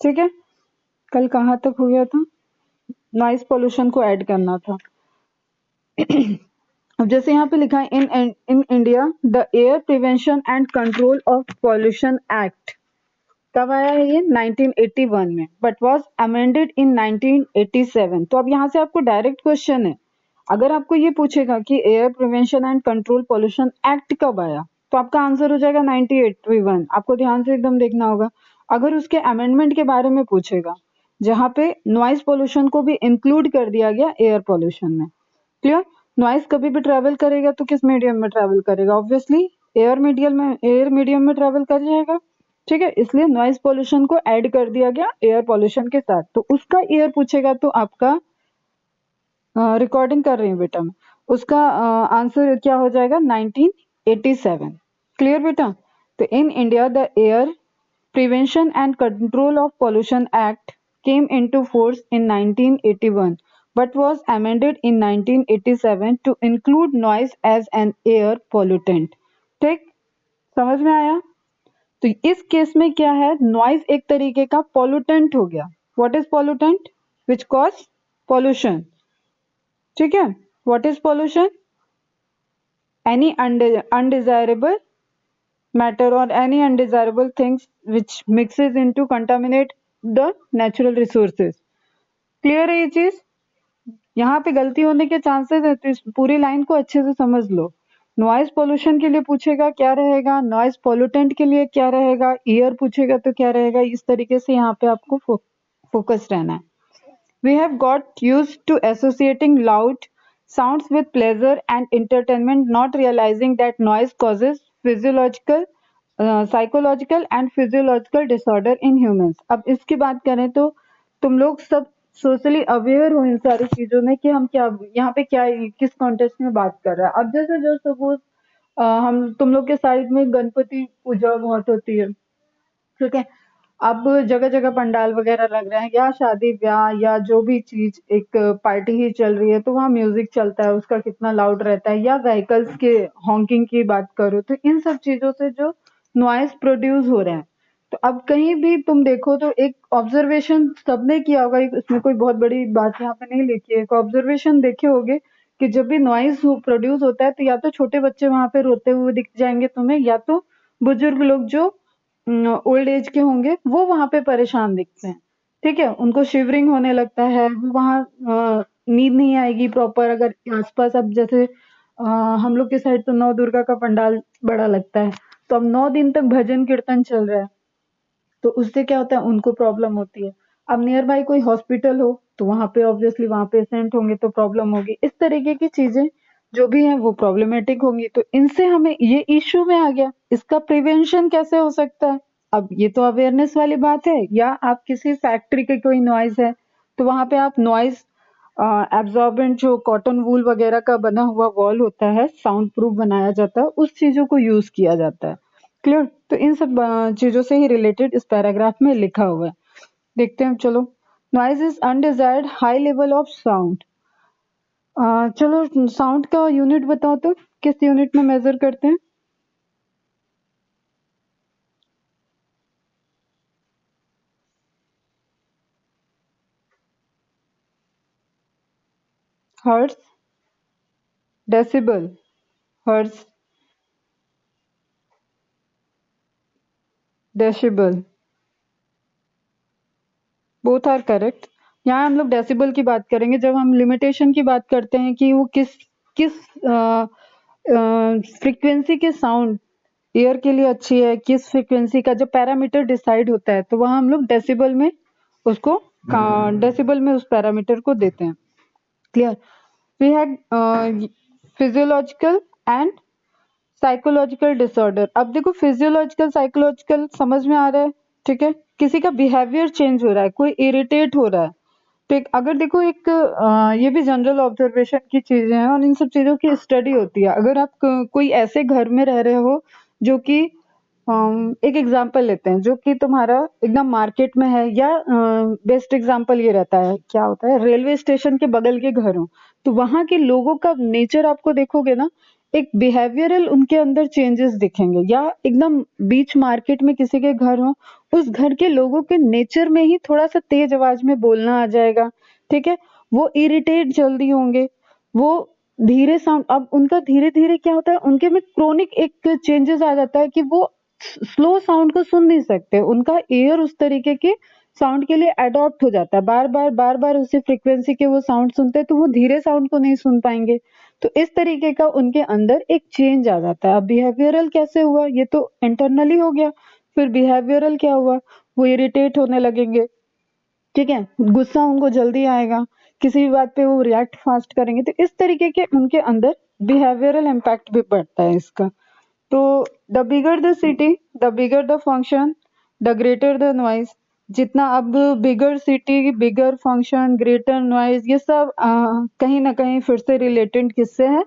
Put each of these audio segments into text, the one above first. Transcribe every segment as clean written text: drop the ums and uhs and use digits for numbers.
ठीक है, कल कहाँ तक हो गया था, नॉइज पोल्यूशन को ऐड करना था। अब जैसे यहाँ पे लिखा है इन India the air prevention and control of pollution act कब आया है ये 1981 में, बट वाज अमेंडेड इन 1987। तो अब यहाँ से आपको डायरेक्ट क्वेश्चन है, अगर आपको ये पूछेगा कि air prevention and control pollution act कब आया, तो आपका आंसर हो जाएगा 1981। आपको ध्यान से एकदम देखना होगा। अगर उसके अमेंडमेंट के बारे में पूछेगा जहाँ पे नॉइज पोल्यूशन को भी इंक्लूड कर दिया गया एयर पोल्यूशन में, क्लियर। नॉइज कभी भी ट्रेवल करेगा तो किस मीडियम में ट्रेवल करेगा, ऑब्वियसली एयर मीडियम में ट्रेवल कर जाएगा, ठीक है। इसलिए नॉइज पोल्यूशन को ऐड कर दिया गया एयर पोल्यूशन के साथ। तो उसका ईयर पूछेगा तो आपका रिकॉर्डिंग कर रही हूँ बेटा मैं, उसका आंसर क्या हो जाएगा 1987। क्लियर बेटा। तो इन India the air prevention and control of pollution act came into force in 1981 but was amended in 1987 to include noise as an air pollutant। ठीक, समझ में आया। तो इस केस में क्या है, नॉइज एक तरीके का पॉल्यूटेंट हो गया। What is pollutant, which cause pollution, ठीक है। What is pollution, any undesirable matter or any undesirable things which mixes into contaminate the natural resources। Clear है ये चीज, यहाँ पे गलती होने के चांसेस है, तो इस पूरी लाइन को अच्छे से समझ लो। नॉइज पोल्यूशन के लिए पूछेगा क्या रहेगा, नॉइज पोल्यूटेंट के लिए क्या रहेगा, ईयर पूछेगा तो क्या रहेगा, इस तरीके से यहाँ पे आपको फोकस रहना है। We have got used to associating loud sounds with pleasure and entertainment, not realizing that noise causes psychological and physiological disorder in humans। अब इसकी बात करें तो तुम लोग सब सोशली अवेयर हो इन सारी चीजों में कि हम क्या यहाँ पे क्या किस कॉन्टेक्स्ट में बात कर रहा है। अब जैसे जो सपोज हम तुम लोग के साइड में गणपति पूजा बहुत होती है, ठीक है। अब जगह जगह पंडाल वगैरह लग रहे हैं, या शादी ब्याह या जो भी चीज एक पार्टी ही चल रही है तो वहाँ म्यूजिक चलता है, उसका कितना लाउड रहता है, या व्हीकल्स के हॉकिंग की बात करो तो इन सब चीजों से जो नॉइज प्रोड्यूस हो रहे हैं। तो अब कहीं भी तुम देखो तो एक ऑब्जर्वेशन सबने किया होगा, इसमें कोई बहुत बड़ी बात यहाँ पे नहीं लिखी है, एक ऑब्जर्वेशन देखे होगे कि जब भी नॉइज प्रोड्यूस होता है तो या तो छोटे बच्चे वहां पे रोते हुए दिख जाएंगे तुम्हें, या तो बुजुर्ग लोग जो ओल्ड एज के होंगे वो वहां पे परेशान दिखते हैं, ठीक है। उनको शिवरिंग होने लगता है, वो वहाँ नींद नहीं आएगी प्रॉपर। अगर आसपास अब जैसे हम लोग के साइड तो नौ दुर्गा का पंडाल बड़ा लगता है, तो अब 9 दिन तक भजन कीर्तन चल रहा है, तो उससे क्या होता है उनको प्रॉब्लम होती है। अब नियर बाई कोई हॉस्पिटल हो तो वहां पे ऑब्वियसली वहां पेशेंट होंगे तो प्रॉब्लम होगी। इस तरीके की चीजें जो भी हैं वो प्रॉब्लमेटिक होंगी, तो इनसे हमें ये इश्यू में आ गया, इसका प्रिवेंशन कैसे हो सकता है। अब ये तो अवेयरनेस वाली बात है, या आप किसी फैक्ट्री के कोई नॉइज है तो वहां पे आप नॉइज एब्जॉर्बेंट जो कॉटन वूल वगैरह का बना हुआ वॉल होता है, साउंड प्रूफ बनाया जाता है, उस चीजों को यूज किया जाता है। क्लियर। तो इन सब चीजों से ही रिलेटेड इस पैराग्राफ में लिखा हुआ है, देखते हैं चलो। Noise is undesired high level of sound. चलो साउंड का यूनिट बताओ तो, किस यूनिट में मेजर करते हैं। Hertz, decibel, hertz, decibel, both are correct. यहाँ हम लोग डेसिबल की बात करेंगे जब हम लिमिटेशन की बात करते हैं कि वो किस किस फ्रीक्वेंसी के साउंड ईयर के लिए अच्छी है, किस फ्रीक्वेंसी का जो पैरामीटर डिसाइड होता है, तो वहाँ हम लोग डेसिबल में उसको डेसिबल में उस पैरामीटर को देते हैं। Clear. We had physiological and psychological disorder. अब देखो फिजियोलॉजिकल साइकोलॉजिकल समझ में आ रहा है, ठीक है। किसी का बिहेवियर चेंज हो रहा है, कोई इरिटेट हो रहा है, तो अगर देखो एक ये भी जनरल ऑब्जर्वेशन की चीजें हैं और इन सब चीजों की स्टडी होती है। अगर आप कोई ऐसे घर में रह रहे हो जो कि एक एग्जांपल लेते हैं जो कि तुम्हारा एकदम मार्केट में है, या बेस्ट एग्जांपल ये रहता है क्या होता है रेलवे स्टेशन के बगल के घर हो, तो वहां के लोगों का नेचर आपको देखोगे ना एक बिहेवियरल उनके अंदर चेंजेस दिखेंगे, या एकदम बीच मार्केट में किसी के घर हो, उस घर के लोगों के नेचर में ही थोड़ा सा तेज आवाज में बोलना आ जाएगा, ठीक है। वो इरिटेट जल्दी होंगे, वो धीरे साउंड, अब उनका धीरे धीरे क्या होता है, उनके में क्रोनिक एक चेंजेस आ जाता है कि वो स्लो साउंड को सुन नहीं सकते, उनका ईयर उस तरीके के साउंड के लिए अडॉप्ट हो जाता है, बार बार उसी फ्रीक्वेंसी के वो साउंड सुनते हैं, तो वो धीरे साउंड को नहीं सुन पाएंगे। तो इस तरीके का उनके अंदर एक चेंज आ जाता है। अब बिहेवियरल कैसे हुआ, ये तो इंटरनली हो गया, फिर बिहेवियरल क्या हुआ, वो इरिटेट होने लगेंगे, ठीक है, गुस्सा उनको जल्दी आएगा, किसी भी बात पे वो रिएक्ट फास्ट करेंगे, तो इस तरीके के उनके अंदर बिहेवियरल इम्पैक्ट भी पड़ता है इसका। तो the bigger the city, the bigger the function, the greater the noise. जितना अब बिगर सिटी, बिगर फंक्शन, ग्रेटर नॉइज, ये सब कहीं ना कहीं फिर से रिलेटेड किससे है,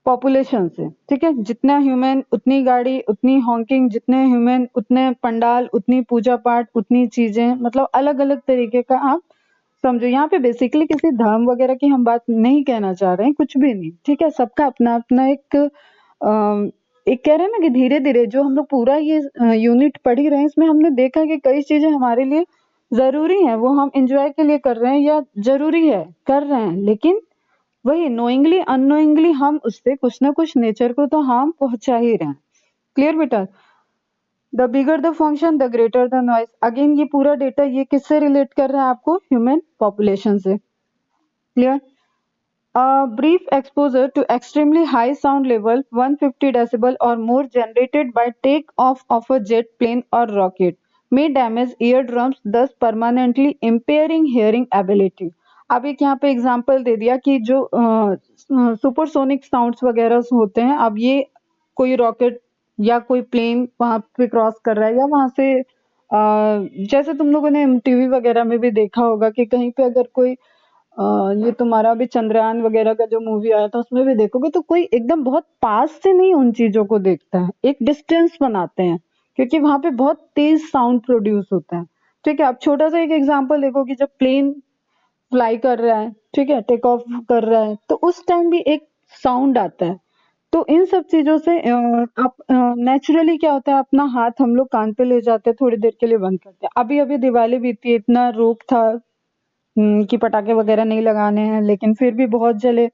पॉपुलेशन से, ठीक है। जितना ह्यूमन उतनी गाड़ी, उतनी हॉकिंग, जितने ह्यूमन उतने पंडाल, उतनी पूजा पाठ, उतनी चीजें, मतलब अलग अलग तरीके का आप समझो। यहाँ पे बेसिकली किसी धर्म वगैरह की हम बात नहीं कहना चाह रहे हैं, कुछ भी नहीं, ठीक है। सबका अपना अपना एक कह रहे हैं ना कि धीरे धीरे जो हम लोग पूरा ये यूनिट पढ़ ही रहे हैं, इसमें हमने देखा कि कई चीजें हमारे लिए जरूरी हैं, वो हम एंजॉय के लिए कर रहे हैं या जरूरी है कर रहे हैं, लेकिन वही नोइंगली अननोइंगली हम उससे कुछ ना कुछ नेचर को तो हार्म पहुंचा ही रहे हैं। क्लियर बेटा? The bigger the function the greater the noise. Again ये पूरा डेटा ये किससे रिलेट कर रहा है आपको, ह्यूमन पॉपुलेशन से। Clear? A brief exposure to extremely high sound level 150 decibel or more generated by take-off of a jet plane or rocket may damage eardrums, thus permanently impairing hearing ability. अब एक यहाँ पे example दे दिया कि जो supersonic sounds वगैरह होते हैं, अब ये कोई रॉकेट या कोई प्लेन वहां पे क्रॉस कर रहा है, या वहां से जैसे तुम लोगों ने टीवी वगैरह में भी देखा होगा कि कहीं पे अगर कोई ये तुम्हारा अभी चंद्रयान वगैरह का जो मूवी आया था उसमें भी देखोगे तो कोई एकदम बहुत पास से नहीं उन चीजों को देखता है, एक डिस्टेंस बनाते हैं, क्योंकि वहां पे बहुत तेज साउंड प्रोड्यूस होता है, ठीक है। अब छोटा सा एक एग्जांपल देखो कि जब प्लेन फ्लाई कर रहा है, ठीक है, टेक ऑफ कर रहा है, तो उस टाइम भी एक साउंड आता है। तो इन सब चीजों से आप नेचुरली क्या होता है, अपना हाथ हम लोग कान पे ले जाते हैं, थोड़ी देर के लिए बंद करते हैं। अभी अभी दिवाली बीती है, इतना रोक था कि पटाखे वगैरह नहीं लगाने हैं, लेकिन फिर भी बहुत जले।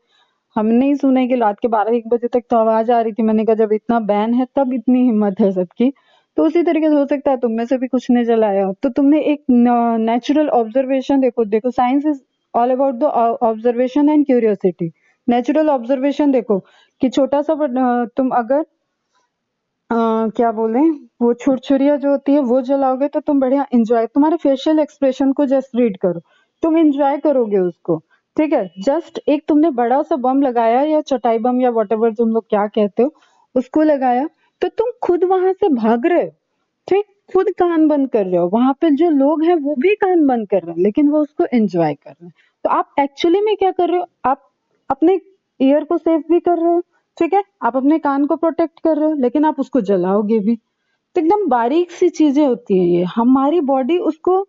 हमने नहीं सुने कि रात के 12-1 बजे तक तो आवाज आ रही थी। मैंने कहा जब इतना बैन है तब इतनी हिम्मत है सबकी, तो उसी तरीके से हो सकता है तुम में से भी कुछ ने जलाया हो। तो तुमने एक नेचुरल ऑब्जर्वेशन देखो, देखो science is all about the observation and curiosity. Natural observation देखो कि छोटा सा तुम अगर क्या बोले, वो छुरछुरिया जो होती है वो जलाओगे तो तुम बढ़िया एंजॉय, तुम्हारे फेशियल एक्सप्रेशन को जस्ट रीड करो, तुम एंजॉय करोगे उसको, ठीक है। जस्ट एक तुमने बड़ा सा बम लगाया या चटाई बम या वट एवर तुम लोग क्या कहते हो, उसको लगाया, तो तुम खुद वहां से भाग रहे हो, ठीक, खुद कान बंद कर रहे हो, वहां पे जो लोग हैं वो भी कान बंद कर रहे हैं, लेकिन वो उसको एंजॉय कर रहे हैं। तो आप एक्चुअली में क्या कर रहे हो, आप अपने ईयर को सेफ भी कर रहे हो, ठीक है, आप अपने कान को प्रोटेक्ट कर रहे हो, लेकिन आप उसको जलाओगे भी। तो एकदम बारीक सी चीजें होती है ये, हमारी बॉडी उसको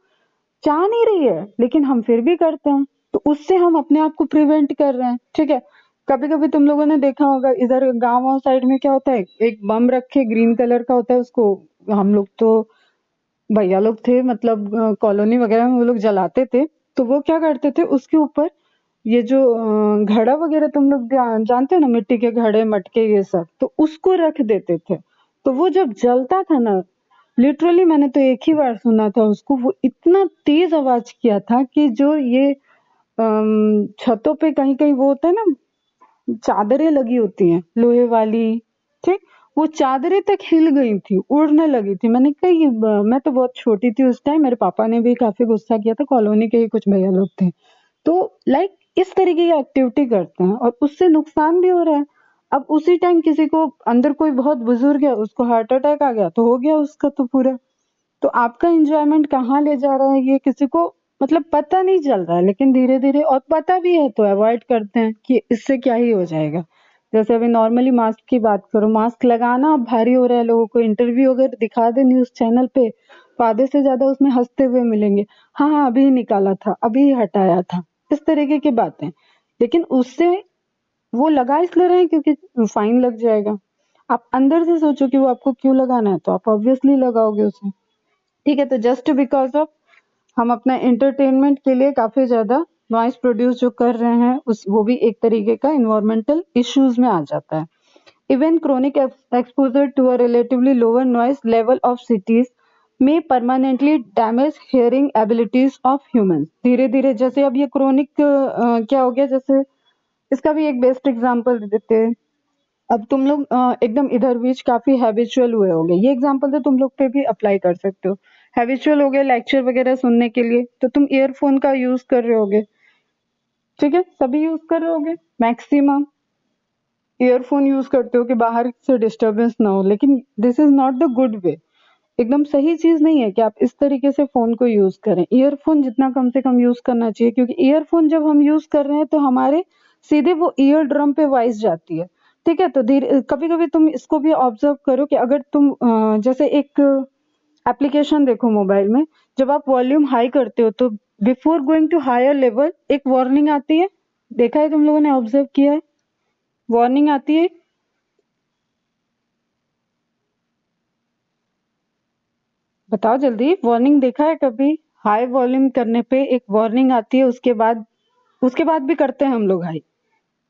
चाह नहीं रही है लेकिन हम फिर भी करते हैं, तो उससे हम अपने आप को प्रिवेंट कर रहे हैं, ठीक है। कभी कभी तुम लोगों ने देखा होगा इधर गांव साइड में क्या होता है, एक बम रखे ग्रीन कलर का होता है, उसको हम लोग तो भैया लोग थे, मतलब कॉलोनी वगैरह में वो लोग जलाते थे। तो वो क्या करते थे, उसके ऊपर ये जो घड़ा वगैरह तुम लोग जानते हो ना, मिट्टी के घड़े मटके ये सब, तो उसको रख देते थे। तो वो जब जलता था ना, लिटरली मैंने तो एक ही बार सुना था उसको, वो इतना तेज आवाज किया था कि जो ये छतों पे कहीं कहीं वो होता है ना, चादरें लगी होती हैं लोहे वाली, ठीक, वो चादरें तक हिल गई थी, उड़ने लगी थी। मैंने कहा ये मैं तो बहुत छोटी थी उस टाइम, मेरे पापा ने भी काफी गुस्सा किया था, कॉलोनी के ही कुछ भैया लोग थे। तो लाइक इस तरीके की एक्टिविटी करते हैं और उससे नुकसान भी हो रहा है। अब उसी टाइम किसी को अंदर कोई बहुत बुजुर्ग है, उसको हार्ट अटैक आ गया तो हो गया उसका तो पूरा। तो आपका एंजॉयमेंट कहाँ ले जा रहा है ये किसी को मतलब पता नहीं चल रहा है, लेकिन धीरे धीरे, और पता भी है तो अवॉइड करते हैं कि इससे क्या ही हो जाएगा। जैसे अभी नॉर्मली मास्क की बात करो, मास्क लगाना अब भारी हो रहा है लोगों को, इंटरव्यू अगर दिखा दे न्यूज चैनल पे तो आधे से ज्यादा उसमें हंसते हुए मिलेंगे, हाँ हाँ अभी ही निकाला था, अभी ही हटाया था, इस तरीके की बातें। लेकिन उससे वो लगा इसलिए रहे हैं क्योंकि फाइन लग जाएगा। आप अंदर से सोचो कि वो आपको क्यों लगाना है, तो आप ऑब्वियसली लगाओगे उसे। ठीक है, तो जस्ट बिकॉज ऑफ हम अपना एंटरटेनमेंट के लिए काफी ज्यादा नॉइस प्रोड्यूस जो कर रहे हैं, उस वो भी एक तरीके का इन्वायरमेंटल इश्यूज में आ जाता है। Even chronic exposure to a relatively lower noise level of cities में permanently damage hearing abilities of humans. धीरे धीरे जैसे अब ये क्रोनिक क्या हो गया, जैसे इसका भी एक बेस्ट एग्जांपल देते हैं। अब तुम लोग एकदम इधर बीच काफी हैबिचुअल हुए होगे, ये एग्जांपल तो तुम लोग पे भी अप्लाई कर सकते हो। हैबिचुअल हो गए लेक्चर वगैरह सुनने के लिए, तो तुम ईयरफोन का यूज कर रहे होगे। ठीक है, सभी यूज कर रहे होगे, मैक्सिमम ईयरफोन यूज करते हो कि बाहर से डिस्टरबेंस ना हो, लेकिन this is not the good way. एकदम सही चीज नहीं है कि आप इस तरीके से फोन को यूज करें। ईयरफोन जितना कम से कम यूज करना चाहिए, क्योंकि ईयरफोन जब हम यूज कर रहे हैं तो हमारे सीधे वो ईयर ड्रम पे वॉइस जाती है। ठीक है, तो धीरे कभी कभी तुम इसको भी ऑब्जर्व करो कि अगर तुम जैसे एक एप्लीकेशन देखो मोबाइल में, जब आप वॉल्यूम हाई करते हो तो before going to higher level एक वार्निंग आती है। देखा है तुम लोगों ने, ऑब्जर्व किया है, वार्निंग आती है। बताओ जल्दी, वार्निंग देखा है कभी? हाई वॉल्यूम करने पे एक वार्निंग आती है, उसके बाद भी करते हैं हम लोग हाई,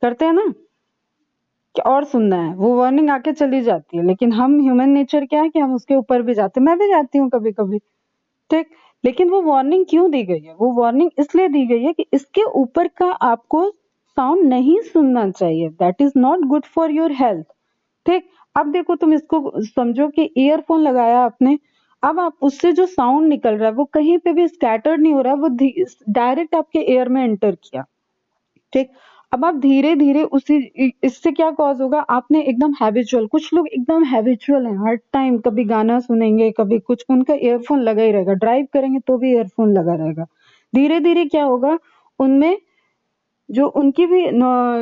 करते हैं ना, कि और सुनना है, वो वार्निंग आके चली जाती है, लेकिन हम ह्यूमन नेचर क्या है कि हम उसके ऊपर भी जाते हैं, मैं भी जाती हूँ कभी कभी। ठीक, लेकिन वो वार्निंग क्यों दी गई है? वो वार्निंग इसलिए दी गई है कि इसके ऊपर का आपको साउंड नहीं सुनना चाहिए, that is not good for your health. ठीक, अब देखो तुम इसको समझो कि ईयरफोन लगाया आपने, अब आप उससे जो साउंड निकल रहा है वो कहीं पे भी स्कैटर्ड नहीं हो रहा, वो डायरेक्ट आपके एयर में एंटर किया। ठीक, अब आप धीरे धीरे उसी इससे क्या कॉज होगा, आपने एकदम हैबिचुअल, कुछ लोग एकदम हैबिचुअल हैं, हर टाइम कभी गाना सुनेंगे कभी कुछ, उनका ईयरफोन लगा ही रहेगा, ड्राइव करेंगे तो भी ईयरफोन लगा रहेगा। धीरे धीरे क्या होगा, उनमें जो उनकी भी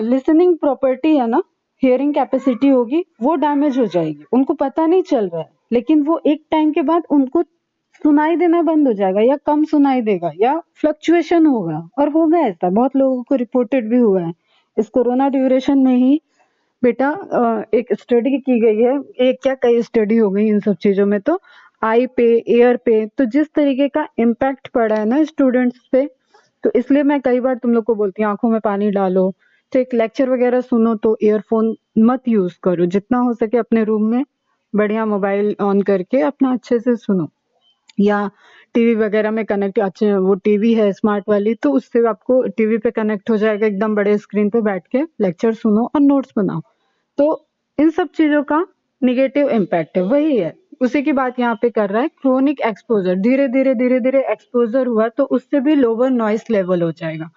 लिसनिंग प्रॉपर्टी है ना, हियरिंग कैपेसिटी होगी, वो डैमेज हो जाएगी, उनको पता नहीं चल रहा है, लेकिन वो एक टाइम के बाद उनको सुनाई देना बंद हो जाएगा, या कम सुनाई देगा, या फ्लक्चुएशन होगा। और होगा ऐसा, बहुत लोगों को रिपोर्टेड भी हुआ है। इस कोरोना ड्यूरेशन में ही बेटा एक स्टडी की गई है, एक क्या कई स्टडी हो गई इन सब चीजों में, तो आई पे, एयर पे, तो जिस तरीके का इम्पैक्ट पड़ा है ना स्टूडेंट्स पे, तो इसलिए मैं कई बार तुम लोग को बोलती हूँ आंखों में पानी डालो। ठीक, लेक्चर वगैरह सुनो तो ईयरफोन मत यूज करो, जितना हो सके अपने रूम में बढ़िया मोबाइल ऑन करके अपना अच्छे से सुनो, या टीवी वगैरह में कनेक्ट, अच्छे वो टीवी है स्मार्ट वाली, तो उससे आपको टीवी पे कनेक्ट हो जाएगा, एकदम बड़े स्क्रीन पे बैठ के लेक्चर सुनो और नोट्स बनाओ। तो इन सब चीजों का निगेटिव इम्पैक्ट है, वही है, उसी की बात यहाँ पे कर रहा है। क्रोनिक एक्सपोजर, धीरे धीरे एक्सपोजर हुआ तो उससे भी लोअर नॉइस लेवल हो जाएगा।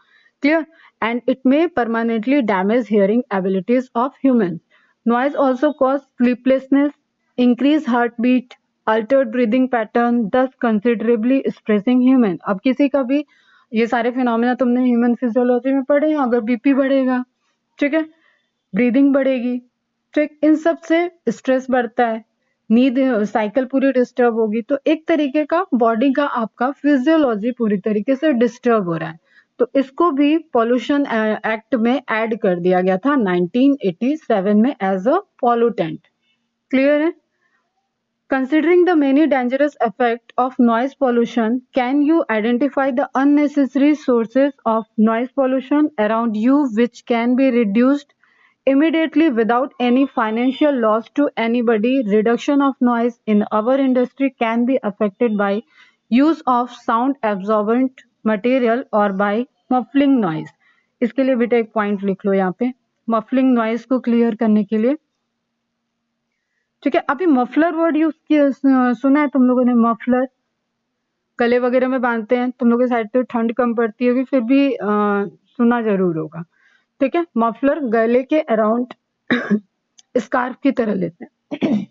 Clear? And it may permanently damage hearing abilities of human. Noise also cause sleeplessness, increase heartbeat, altered breathing pattern, thus considerably stressing human। अब किसी का भी ये सारे फिनोमेना तुमने ह्यूमन फिजियोलॉजी में पढ़े हैं, अगर बीपी बढ़ेगा, ठीक है, ब्रीदिंग बढ़ेगी, ठीक, इन सब से स्ट्रेस बढ़ता है, नींद साइकिल पूरी डिस्टर्ब होगी, तो एक तरीके का बॉडी का आपका फिजियोलॉजी पूरी तरीके से डिस्टर्ब हो रहा है। तो इसको भी पॉल्यूशन एक्ट में ऐड कर दिया गया था 1987 में एज अ पॉल्यूटेंट। क्लियर है? Considering the many dangerous effects of noise pollution, can you identify the unnecessary sources of noise pollution around you which can be reduced immediately without any financial loss to anybody? Reduction of noise in our industry can be affected by use of sound absorbent material or by muffling noise। इसके लिए बेटा एक point लिख लो यहाँ पे, muffling noise को clear करने के लिए। ठीक है, अभी मफलर वर्ड यूज किया सुना है तुम लोगों ने? मफलर गले वगैरह में बांधते हैं, तुम लोगों की साइड तो ठंड कम पड़ती होगी, फिर भी सुना जरूर होगा। ठीक है, मफलर गले के अराउंड स्कार्फ की तरह लेते हैं।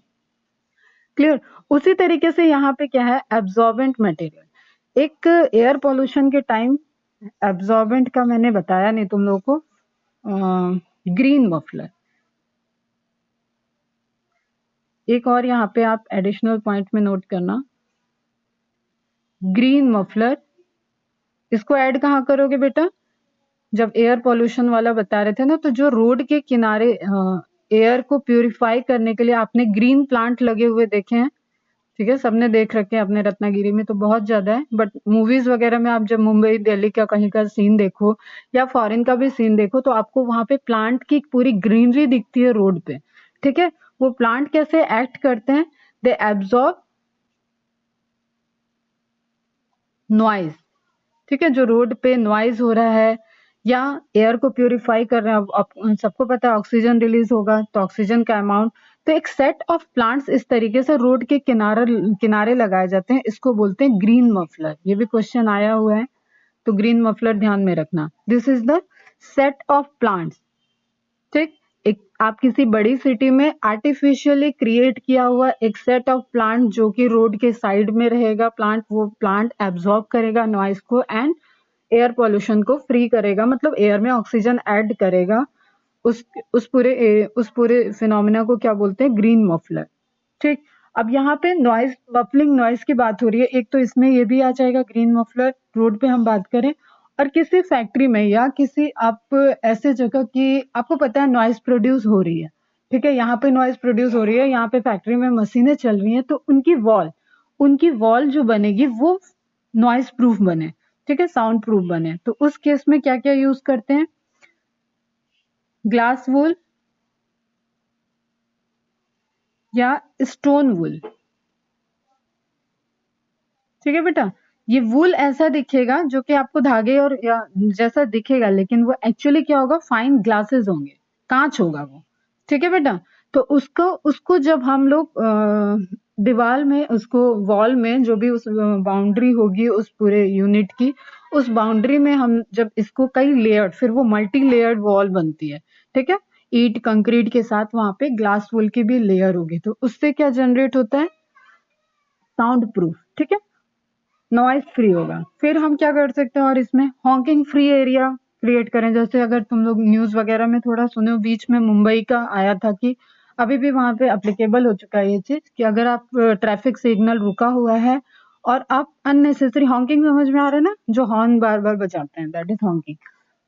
क्लियर? उसी तरीके से यहाँ पे क्या है, एब्जॉर्बेंट मटेरियल। एक एयर पॉल्यूशन के टाइम एब्जॉर्बेंट का मैंने बताया नहीं तुम लोगों को, ग्रीन मफलर। एक और यहाँ पे आप एडिशनल पॉइंट में नोट करना, ग्रीन मफलर, इसको ऐड कहाँ करोगे बेटा? जब एयर पोल्यूशन वाला बता रहे थे ना, तो जो रोड के किनारे एयर को प्यूरिफाई करने के लिए आपने ग्रीन प्लांट लगे हुए देखे हैं, ठीक है, सबने देख रखे हैं अपने रत्नागिरी में, तो बहुत ज्यादा है। बट मूवीज वगैरह में आप जब मुंबई दिल्ली का कहीं का सीन देखो या फॉरेन का भी सीन देखो, तो आपको वहां पे प्लांट की पूरी ग्रीनरी दिखती है रोड पे, ठीक है। वो प्लांट कैसे एक्ट करते हैं, दे एब्जॉर्ब नॉइज, ठीक है, जो रोड पे नॉइज हो रहा है या एयर को प्यूरिफाई कर रहे हैं। अब सबको पता है ऑक्सीजन रिलीज होगा, तो ऑक्सीजन का अमाउंट, तो एक सेट ऑफ प्लांट्स इस तरीके से रोड के किनारे किनारे लगाए जाते हैं, इसको बोलते हैं ग्रीन मफलर। ये भी क्वेश्चन आया हुआ है, तो ग्रीन मफलर ध्यान में रखना। This is the set of plants, ठीक। एक आप किसी बड़ी सिटी में आर्टिफिशियली क्रिएट किया हुआ एक सेट ऑफ प्लांट जो कि रोड के साइड में रहेगा, प्लांट, वो प्लांट एब्जॉर्ब करेगा नॉइस को एंड एयर पोल्यूशन को फ्री करेगा, मतलब एयर में ऑक्सीजन ऐड करेगा। उस पूरे फिनोमिना को क्या बोलते हैं, ग्रीन मफलर, ठीक। अब यहाँ पे नॉइज, मफलिंग नॉइज की बात हो रही है, एक तो इसमें ये भी आ जाएगा ग्रीन मफलर, रोड पे हम बात करें, और किसी फैक्ट्री में या किसी आप ऐसे जगह की आपको पता है नॉइज प्रोड्यूस हो रही है, ठीक है, यहाँ पे नॉइज प्रोड्यूस हो रही है, यहाँ पे फैक्ट्री में मशीनें चल रही हैं, तो उनकी वॉल जो बनेगी वो नॉइज प्रूफ बने, ठीक है, साउंड प्रूफ बने। तो उस केस में क्या क्या यूज करते हैं, ग्लास वूल या स्टोन वूल, ठीक है बेटा। ये वूल ऐसा दिखेगा जो कि आपको धागे और या जैसा दिखेगा, लेकिन वो एक्चुअली क्या होगा, फाइन ग्लासेस होंगे, कांच होगा वो, ठीक है बेटा। तो उसको उसको जब हम लोग दीवार में, उसको वॉल में, जो भी उस बाउंड्री होगी उस पूरे यूनिट की, उस बाउंड्री में हम जब इसको कई लेयर्ड, फिर वो मल्टी लेयर्ड वॉल बनती है, ठीक है, ईंट कंक्रीट के साथ वहां पे ग्लास वूल की भी लेयर होगी, तो उससे क्या जनरेट होता है, साउंड प्रूफ, ठीक है, नॉइज फ्री होगा। फिर हम क्या कर सकते हैं, और इसमें हॉकिंग फ्री एरिया क्रिएट करें, जैसे अगर तुम लोग न्यूज वगैरह में थोड़ा सुने हो, बीच में मुंबई का आया था कि अभी भी वहां पे अप्लीकेबल हो चुका है ये चीज, कि अगर आप ट्रैफिक सिग्नल रुका हुआ है और आप अननेसेसरी हॉकिंग, समझ में आ रहा है ना, जो हॉर्न बार बार बजाते हैं, दैट इज हॉकिंग।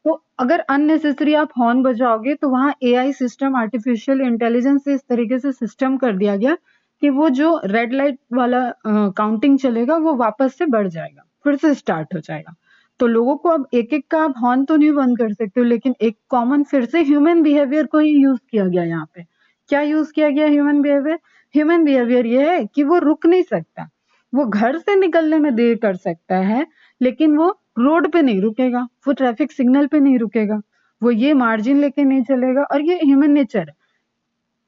तो अगर अननेसेसरी आप हॉर्न बजाओगे, तो वहां एआई सिस्टम, आर्टिफिशियल इंटेलिजेंस से इस तरीके से सिस्टम कर दिया गया कि वो जो रेड लाइट वाला काउंटिंग चलेगा वो वापस से बढ़ जाएगा, फिर से स्टार्ट हो जाएगा। तो लोगों को अब एक एक का आप हॉर्न तो नहीं बंद कर सकते हो, लेकिन एक कॉमन फिर से ह्यूमन बिहेवियर को ही यूज किया गया यहाँ पे। क्या यूज किया गया ह्यूमन बिहेवियर, ह्यूमन बिहेवियर ये है कि वो रुक नहीं सकता, वो घर से निकलने में देर कर सकता है, लेकिन वो रोड पे नहीं रुकेगा, वो ट्रैफिक सिग्नल पे नहीं रुकेगा, वो ये मार्जिन लेके नहीं चलेगा, और ये ह्यूमन नेचर है।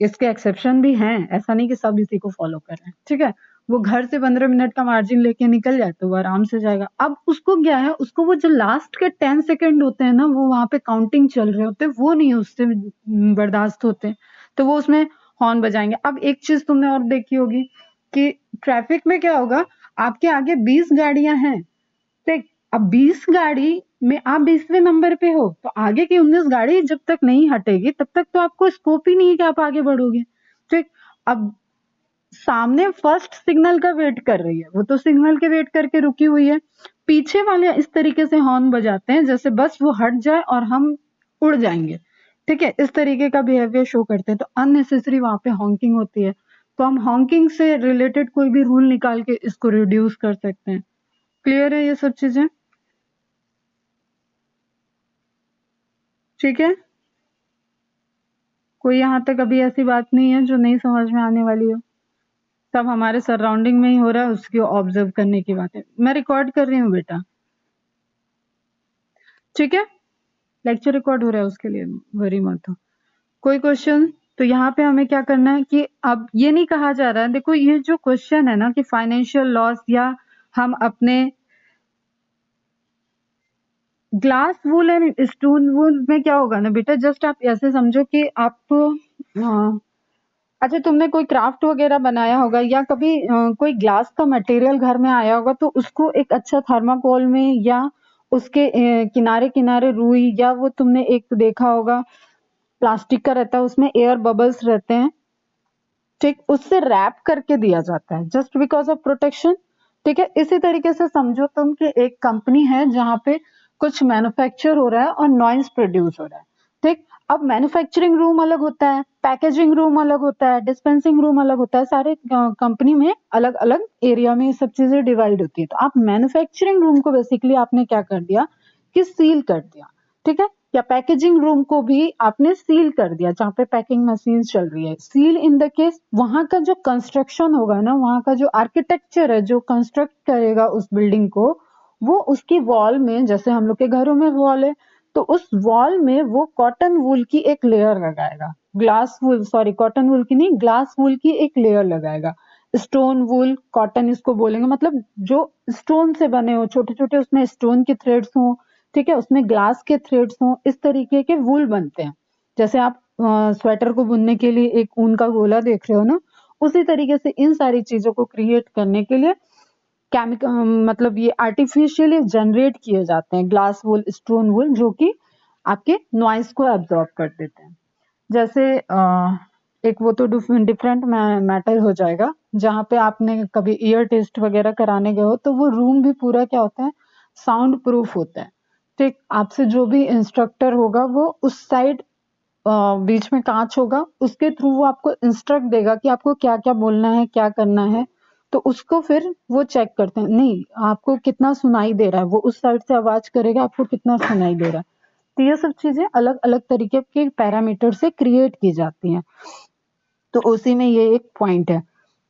इसके एक्सेप्शन भी हैं, ऐसा नहीं कि सब इसी को फॉलो कर रहे हैं, ठीक है। वो घर से 15 मिनट का मार्जिन लेके निकल जाए तो वो आराम से जाएगा। अब उसको क्या है, उसको वो जो लास्ट के 10 सेकेंड होते हैं ना, वो वहां पे काउंटिंग चल रहे होते हैं, वो नहीं उससे बर्दाश्त होते, तो वो उसमें हॉर्न बजाएंगे। अब एक चीज तुमने और देखी होगी कि ट्रैफिक में क्या होगा, आपके आगे 20 गाड़ियां हैं, ठीक, अब 20 गाड़ी में आप 20वें नंबर पे हो, तो आगे की 19 गाड़ी जब तक नहीं हटेगी तब तक तो आपको स्कोप ही नहीं है कि आप आगे बढ़ोगे, ठीक। अब सामने फर्स्ट सिग्नल का वेट कर रही है, वो तो सिग्नल के वेट करके रुकी हुई है, पीछे वाले इस तरीके से हॉर्न बजाते हैं जैसे बस वो हट जाए और हम उड़ जाएंगे, ठीक है, इस तरीके का बिहेवियर शो करते हैं। तो अननेसेसरी वहां पे हॉकिंग होती है, तो हम हॉकिंग से रिलेटेड कोई भी रूल निकाल के इसको रिड्यूस कर सकते हैं। क्लियर है ये सब चीजें, ठीक है। कोई यहाँ तक अभी ऐसी बात नहीं है जो नहीं समझ में आने वाली हो, सब हमारे सराउंडिंग में ही हो रहा है, उसकी ऑब्जर्व करने की बात है। मैं रिकॉर्ड कर रही हूँ बेटा, ठीक है, लेक्चर रिकॉर्ड हो रहा है, उसके लिए वरी मत हो। कोई क्वेश्चन, तो यहाँ पे हमें क्या करना है कि अब ये नहीं कहा जा रहा है, देखो ये जो क्वेश्चन है ना कि फाइनेंशियल लॉस, या हम अपने ग्लास वूल एंड स्टोन वूल में क्या होगा ना बेटा, जस्ट आप ऐसे समझो कि आप अच्छा, तुमने कोई क्राफ्ट वगैरह बनाया होगा या कभी कोई ग्लास का मटेरियल घर में आया होगा, तो उसको एक अच्छा थर्माकोल में या उसके किनारे किनारे रुई, या वो तुमने एक देखा होगा प्लास्टिक का रहता है, उसमें एयर बबल्स रहते हैं, ठीक, उससे रैप करके दिया जाता है जस्ट बिकॉज ऑफ प्रोटेक्शन, ठीक है। इसी तरीके से समझो तुम कि एक कंपनी है जहाँ पे कुछ मैन्युफैक्चर हो रहा है और नॉइज प्रोड्यूस हो रहा है। ठीक, अब मैन्युफैक्चरिंग रूम अलग होता है, पैकेजिंग रूम अलग होता है, डिस्पेंसिंग रूम अलग होता है, सारे कंपनी में अलग अलग एरिया में ये सब चीजें डिवाइड होती है। तो आप मैन्युफैक्चरिंग रूम को बेसिकली आपने क्या कर दिया कि सील कर दिया। ठीक है, या पैकेजिंग रूम को भी आपने सील कर दिया जहाँ पे पैकिंग मशीन चल रही है। सील इन द केस वहां का जो कंस्ट्रक्शन होगा ना, वहां का जो आर्किटेक्चर है, जो कंस्ट्रक्ट करेगा उस बिल्डिंग को, वो उसकी वॉल में, जैसे हम लोग के घरों में वॉल है, तो उस वॉल में वो कॉटन वूल की एक लेयर लगाएगा, glass wool, sorry cotton wool की नहीं, ग्लास वूल की एक लेयर लगाएगा। स्टोन वूल, कॉटन इसको बोलेंगे, मतलब जो स्टोन से बने हो, छोटे छोटे उसमें स्टोन के थ्रेड्स हो, ठीक है, उसमें ग्लास के थ्रेड्स हो, इस तरीके के वूल बनते हैं। जैसे आप स्वेटर को बुनने के लिए एक ऊन का गोला देख रहे हो ना, उसी तरीके से इन सारी चीजों को क्रिएट करने के लिए केमिकल, मतलब ये आर्टिफिशियली जनरेट किए जाते हैं ग्लास वूल, स्टोन वूल, जो कि आपके नॉइस को एब्जॉर्ब कर देते हैं। जैसे एक वो तो डिफरेंट मैटर हो जाएगा, जहाँ पे आपने कभी ईयर टेस्ट वगैरह कराने गए हो, तो वो रूम भी पूरा क्या होता है, साउंड प्रूफ होता है। ठीक, आपसे जो भी इंस्ट्रक्टर होगा वो उस साइड बीच में कांच होगा, उसके थ्रू वो आपको इंस्ट्रक्ट देगा कि आपको क्या क्या बोलना है, क्या करना है। तो उसको फिर वो चेक करते हैं, नहीं आपको कितना सुनाई दे रहा है, वो उस साइड से आवाज करेगा आपको कितना सुनाई दे रहा है। तो ये सब चीजें अलग अलग तरीके के पैरामीटर से क्रिएट की जाती हैं। तो उसी में ये एक पॉइंट है।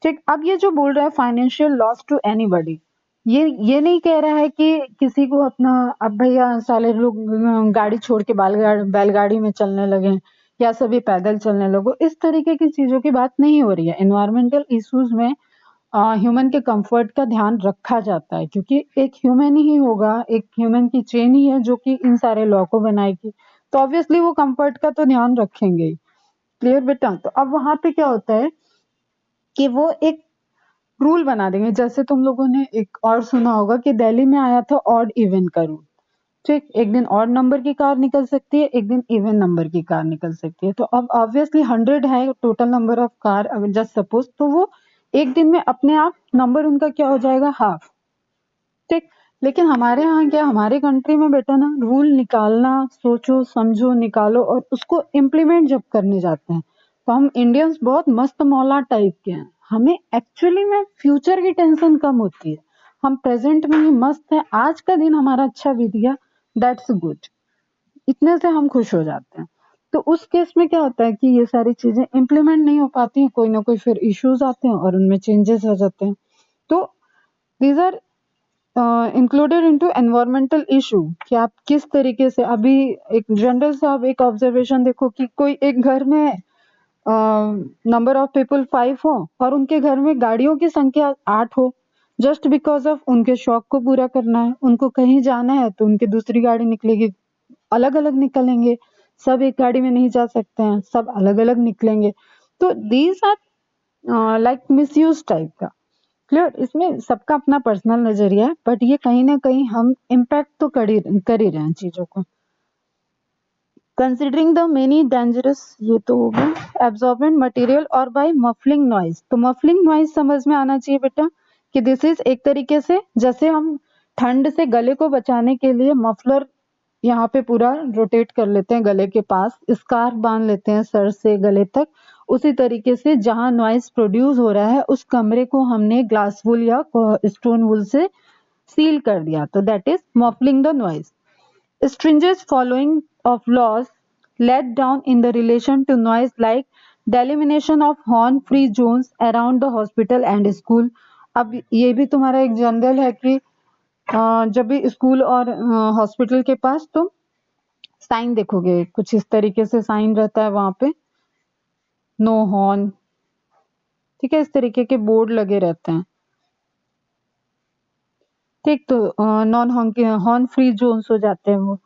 ठीक, अब ये जो बोल रहा है फाइनेंशियल लॉस टू एनीबॉडी, ये नहीं कह रहा है कि किसी को अपना, अब भैया साले लोग गाड़ी छोड़ के बैलगाड़ी में चलने लगे या सभी पैदल चलने लगो, इस तरीके की चीजों की बात नहीं हो रही है। एनवायरमेंटल इश्यूज में ह्यूमन के कंफर्ट का ध्यान रखा जाता है, क्योंकि एक ह्यूमन ही होगा, एक ह्यूमन की चेन ही है जो कि इन सारे लॉ को बनाएगी, तो ऑब्वियसली वो कंफर्ट का तो ध्यान रखेंगे ही। क्लियर बेटा? तो अब वहां पे क्या होता है कि वो एक रूल बना देंगे। जैसे तुम लोगों ने एक और सुना होगा कि दिल्ली में आया था ऑड इवन का रूल। ठीक, एक दिन ऑड नंबर की कार निकल सकती है, एक दिन इवन नंबर की कार निकल सकती है। तो अब ऑब्वियसली 100 है टोटल नंबर ऑफ कार, अगर जस्ट सपोज, तो वो एक दिन में अपने आप नंबर उनका क्या हो जाएगा, हाफ। ठीक, लेकिन हमारे यहाँ क्या, हमारे कंट्री में बेटा ना, रूल निकालना, सोचो समझो निकालो, और उसको इम्प्लीमेंट जब करने जाते हैं, तो हम इंडियंस बहुत मस्त मौला टाइप के हैं। हमें एक्चुअली में फ्यूचर की टेंशन कम होती है, हम प्रेजेंट में ही मस्त है, आज का दिन हमारा अच्छा बीत गया, दैट्स गुड, इतने से हम खुश हो जाते हैं। तो उस केस में क्या होता है कि ये सारी चीजें इम्प्लीमेंट नहीं हो पाती हैं, कोई ना कोई फिर इश्यूज आते हैं और उनमें चेंजेस आ जाते हैं। तो these are included into environmental issue, कि आप किस तरीके से, अभी एक जनरल सा आप एक ऑब्जर्वेशन देखो कि कोई एक घर में नंबर ऑफ पीपल 5 हो और उनके घर में गाड़ियों की संख्या 8 हो, जस्ट बिकॉज ऑफ उनके शौक को पूरा करना है, उनको कहीं जाना है तो उनकी दूसरी गाड़ी निकलेगी, अलग अलग निकलेंगे, सब एक गाड़ी में नहीं जा सकते हैं, सब अलग अलग निकलेंगे। तो these are like misuse type का। क्लियर? इसमें सबका अपना पर्सनल नजरिया है, बट ये कहीं ना कहीं हम इम्पैक्ट तो कर ही रहे हैं चीजों को। कंसिडरिंग द मेनी डेंजरस, ये तो हो गया एब्जॉर्बेंट मटेरियल और बाय मफलिंग नॉइज। तो मफलिंग नॉइज समझ में आना चाहिए बेटा कि दिस इज एक तरीके से, जैसे हम ठंड से गले को बचाने के लिए मफलर यहाँ पे पूरा रोटेट कर लेते हैं गले के पास, स्कार्फ बांध लेते हैं सर से गले तक, उसी तरीके से जहां नॉइज प्रोड्यूस हो रहा है उस कमरे को हमने ग्लास वुल या स्टोन वुल से सील कर दिया, तो that is muffling the noise. Stringent following of laws laid down in the relation to noise, like delimitation of horn-free zones around the hospital and school। अब ये भी तुम्हारा एक जनरल है कि जब भी स्कूल और हॉस्पिटल के पास तुम साइन देखोगे, कुछ इस तरीके से साइन रहता है वहां पे, नो हॉर्न, ठीक है, इस तरीके के बोर्ड लगे रहते हैं। ठीक, तो नॉन हॉर्न फ्री जोन्स हो जाते हैं वो।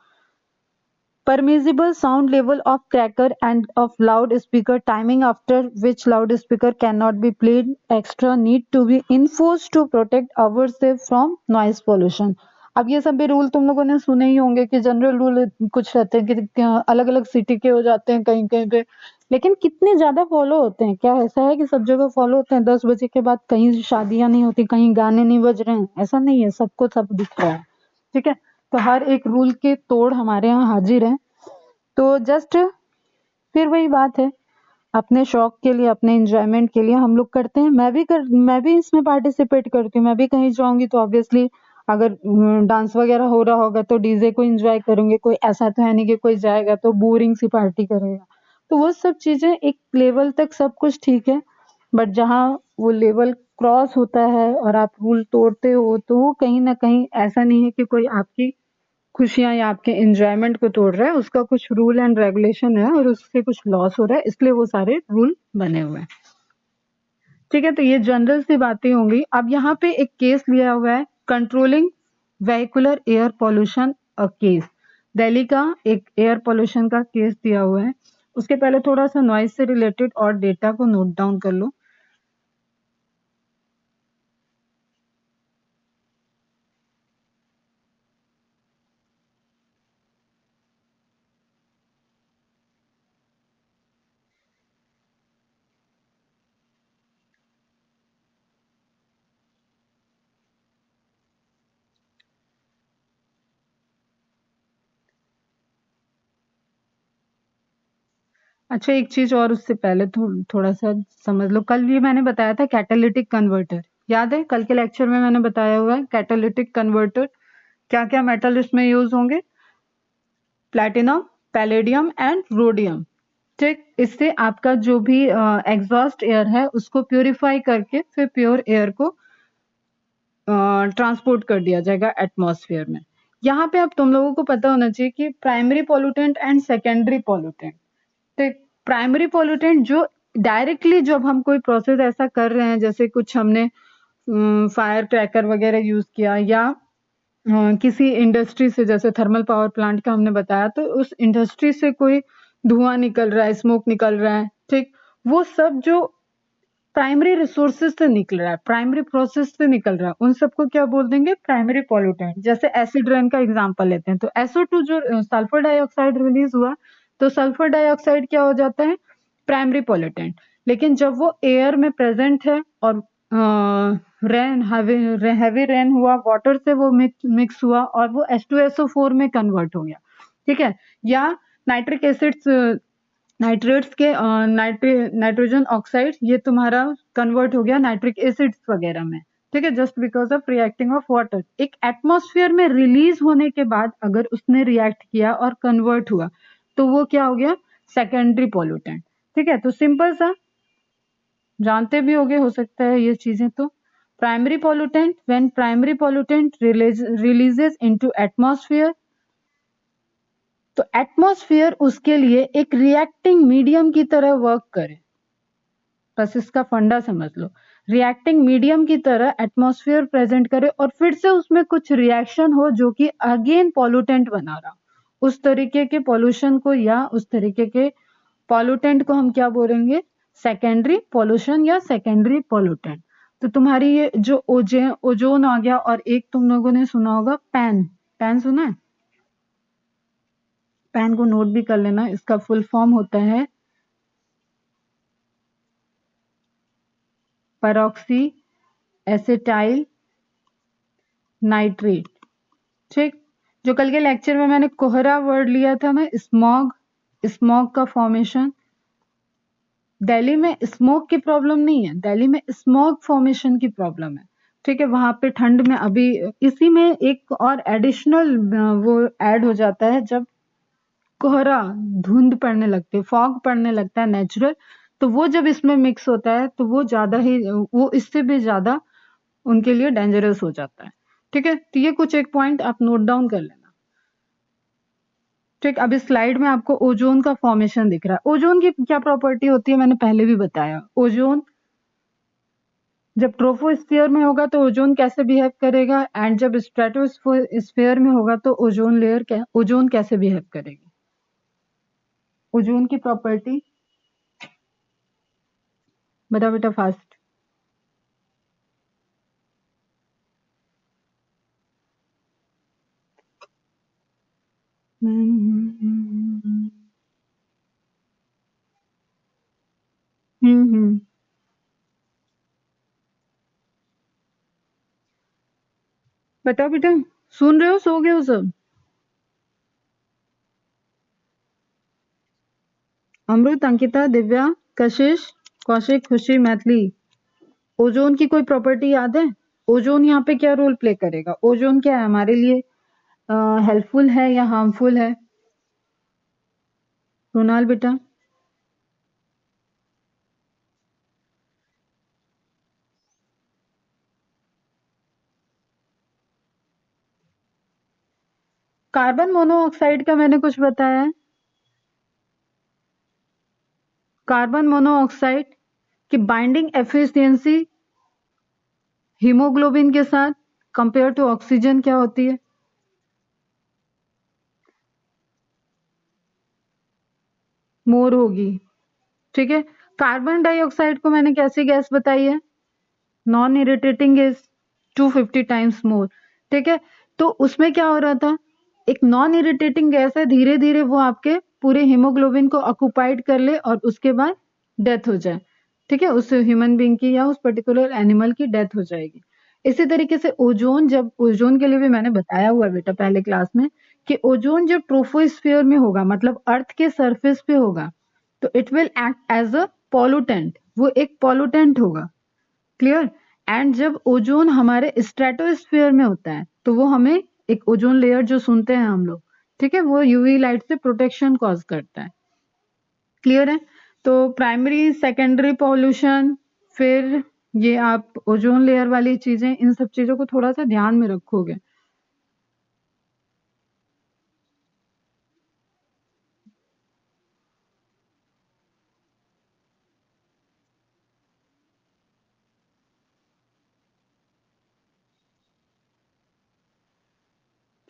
Permissible sound level of cracker and of loudspeaker, timing after which loudspeaker cannot be played, extra need to be enforced to protect ourselves from noise pollution। अब ये सब भी रूल तुम लोगों ने सुने ही होंगे कि जनरल रूल कुछ रहते हैं कि अलग अलग सिटी के हो जाते हैं कहीं कहीं पे, लेकिन कितने ज्यादा फॉलो होते हैं? क्या ऐसा है कि सब जगह फॉलो होते हैं? 10 बजे के बाद कहीं शादियां नहीं होती, कहीं गाने नहीं बज रहे हैं, ऐसा नहीं है, सबको सब दिख रहा है। ठीक है, तो हर एक रूल के तोड़ हमारे यहाँ हाजिर हैं। तो जस्ट फिर वही बात है, अपने शौक के लिए, अपने एंजॉयमेंट के लिए हम लोग करते हैं। मैं भी इसमें पार्टिसिपेट करती हूँ। मैं भी कहीं जाऊंगी तो ऑब्वियसली अगर डांस वगैरह हो रहा होगा तो डीजे को एंजॉय करूंगे। कोई ऐसा तो है नहीं कि कोई जाएगा तो बोरिंग सी पार्टी करेगा। तो वो सब चीजें एक लेवल तक सब कुछ ठीक है, बट जहाँ वो लेवल क्रॉस होता है और आप रूल तोड़ते हो तो वो कहीं ना कहीं ऐसा नहीं है कि कोई आपकी खुशियाँ या आपके एन्जॉयमेंट को तोड़ रहा है, उसका कुछ रूल एंड रेगुलेशन है और उससे कुछ लॉस हो रहा है, इसलिए वो सारे रूल बने हुए हैं। ठीक है, तो ये जनरल सी बातें होंगी। अब यहाँ पे एक केस लिया हुआ है, controlling vehicular air pollution a case. Delhi का एक एयर पॉल्यूशन का केस दिया हुआ है। उसके पहले थोड़ा सा नॉइज से रिलेटेड और डेटा को नोट डाउन कर लो। अच्छा, एक चीज और उससे पहले थोड़ा सा समझ लो। कल ये मैंने बताया था कैटालिटिक कन्वर्टर, याद है? कल के लेक्चर में मैंने बताया हुआ है कैटालिटिक कन्वर्टर क्या क्या मेटल इसमें यूज होंगे। Platinum, palladium and rhodium. ठीक, इससे आपका जो भी एग्जॉस्ट एयर है उसको प्योरीफाई करके फिर प्योर एयर को ट्रांसपोर्ट कर दिया जाएगा एटमॉस्फेयर में। यहाँ पे अब तुम लोगों को पता होना चाहिए कि primary pollutant and secondary pollutant. तो प्राइमरी पॉल्यूटेंट जो डायरेक्टली जब हम कोई प्रोसेस ऐसा कर रहे हैं, जैसे कुछ हमने फायर क्रैकर वगैरह यूज किया या किसी इंडस्ट्री से, जैसे थर्मल पावर प्लांट का हमने बताया, तो उस इंडस्ट्री से कोई धुआं निकल रहा है, स्मोक निकल रहा है, ठीक, वो सब जो प्राइमरी रिसोर्सेज से निकल रहा है, प्राइमरी प्रोसेस से निकल रहा है, उन सबको क्या बोल देंगे? Primary pollutant. जैसे एसिड रेन का एग्जांपल लेते हैं, तो SO2 जो सल्फर डाइऑक्साइड रिलीज हुआ, तो सल्फर डाइऑक्साइड क्या हो जाता है? Primary pollutant. लेकिन जब वो एयर में प्रेजेंट है और रेन हैवी रेन हुआ, वाटर से वो मिक्स हुआ और वो H2SO4 में कन्वर्ट हो गया, ठीक है? या नाइट्रिक एसिड्स, नाइट्रेट्स के नाइट्रोजन ऑक्साइड, ये तुम्हारा कन्वर्ट हो गया नाइट्रिक एसिड्स वगैरह में, ठीक है, just because of reacting of water. एक एटमॉस्फेयर में रिलीज होने के बाद अगर उसने रिएक्ट किया और कन्वर्ट हुआ तो वो क्या हो गया? Secondary pollutant. ठीक है, तो सिंपल सा जानते भी होगे हो सकता है ये चीजें। तो primary pollutant, when primary pollutant releases into atmosphere, तो एटमॉस्फेयर उसके लिए एक रिएक्टिंग मीडियम की तरह वर्क करे। बस इसका फंडा समझ लो, रिएक्टिंग मीडियम की तरह एटमॉस्फेयर प्रेजेंट करे और फिर से उसमें कुछ रिएक्शन हो जो कि अगेन पॉल्यूटेंट बना रहा। उस तरीके के पॉल्यूशन को या उस तरीके के पॉल्यूटेंट को हम क्या बोलेंगे? सेकेंडरी पॉल्यूशन या सेकेंडरी पॉल्यूटेंट। तो तुम्हारी ये जो ओजोन आ गया, और एक तुम लोगों ने सुना होगा पैन। पैन सुना है? पैन को नोट भी कर लेना, इसका फुल फॉर्म होता है परऑक्सी एसिटाइल नाइट्रेट। ठीक, जो कल के लेक्चर में मैंने कोहरा वर्ड लिया था ना, स्मॉग, स्मॉग का फॉर्मेशन। दिल्ली में स्मोक की प्रॉब्लम नहीं है, दिल्ली में स्मॉग फॉर्मेशन की प्रॉब्लम है। ठीक है, वहां पे ठंड में अभी इसी में एक और एडिशनल वो ऐड हो जाता है, जब कोहरा, धुंध पड़ने लगती है, फॉग पड़ने लगता है नेचुरल, तो वो जब इसमें मिक्स होता है तो वो ज्यादा ही, वो इससे भी ज्यादा उनके लिए डेंजरस हो जाता है। ठीक है, तो ये कुछ एक पॉइंट आप नोट डाउन कर लेना। ठीक, अब इस स्लाइड में आपको ओजोन का फॉर्मेशन दिख रहा है। ओजोन की क्या प्रॉपर्टी होती है मैंने पहले भी बताया। ओजोन जब ट्रोपोस्फियर में होगा तो ओजोन कैसे बिहेव करेगा, एंड जब स्ट्रेटोस्फियर में होगा तो ओजोन कैसे बिहेव करेगी। ओजोन की प्रॉपर्टी बता बेटा फास्ट। हम्म, बताओ बेटा, सुन रहे हो? सो गए हो सब? अमृत, अंकिता, दिव्या, कशिश, कौशिक, खुशी, मैथिली। ओजोन की कोई प्रॉपर्टी याद है? ओजोन यहाँ पे क्या रोल प्ले करेगा? ओजोन क्या है हमारे लिए? हेल्पफुल है या हार्मफुल है? रोनाल बेटा। कार्बन मोनोऑक्साइड का मैंने कुछ बताया है? कार्बन मोनोऑक्साइड की बाइंडिंग एफिशिएंसी हीमोग्लोबिन के साथ कंपेयर टू ऑक्सीजन क्या होती है? मोर होगी। ठीक है। कार्बन डाइऑक्साइड को मैंने कैसी गैस बताई है? Non irritating gas, 250 times more. ठीक है। तो उसमें क्या हो रहा था? एक नॉन इरिटेटिंग गैस है, धीरे धीरे वो आपके पूरे हीमोग्लोबिन को ऑक्युपाइड कर ले और उसके बाद डेथ हो जाए। ठीक है, उस ह्यूमन बीइंग की या उस पर्टिकुलर एनिमल की डेथ हो जाएगी। इसी तरीके से ओजोन, जब ओजोन के लिए भी मैंने बताया हुआ है बेटा पहले क्लास में कि ओजोन जब ट्रोपोस्फियर में होगा, मतलब अर्थ के सरफेस पे होगा, तो it will act as a pollutant. वो एक पॉल्यूटेंट होगा। क्लियर? एंड जब ओजोन हमारे स्ट्रेटोस्फियर में होता है तो वो हमें एक ओजोन लेयर जो सुनते हैं हम लोग, ठीक है, वो यूवी लाइट से प्रोटेक्शन कॉज करता है। क्लियर है? तो प्राइमरी सेकेंडरी पॉल्यूशन, फिर ये आप ओजोन लेयर वाली चीजें, इन सब चीजों को थोड़ा सा ध्यान में रखोगे।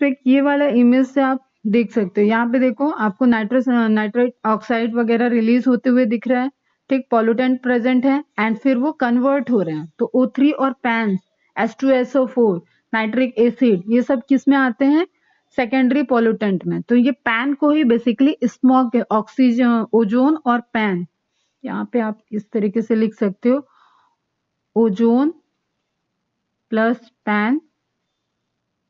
तो एक ये वाला इमेज से आप देख सकते हो, यहाँ पे देखो आपको नाइट्रेट ऑक्साइड वगैरह रिलीज होते हुए दिख रहा है। ठीक, पॉल्यूटेंट प्रेजेंट है एंड फिर वो कन्वर्ट हो रहे हैं। तो O3 और पैन, H2SO4, नाइट्रिक एसिड, ये सब किस में आते हैं? सेकेंडरी पॉल्यूटेंट में। तो ये पैन को ही बेसिकली स्मॉग, ऑक्सीजन, ओजोन और पैन, यहाँ पे आप इस तरीके से लिख सकते हो, ozone plus pan,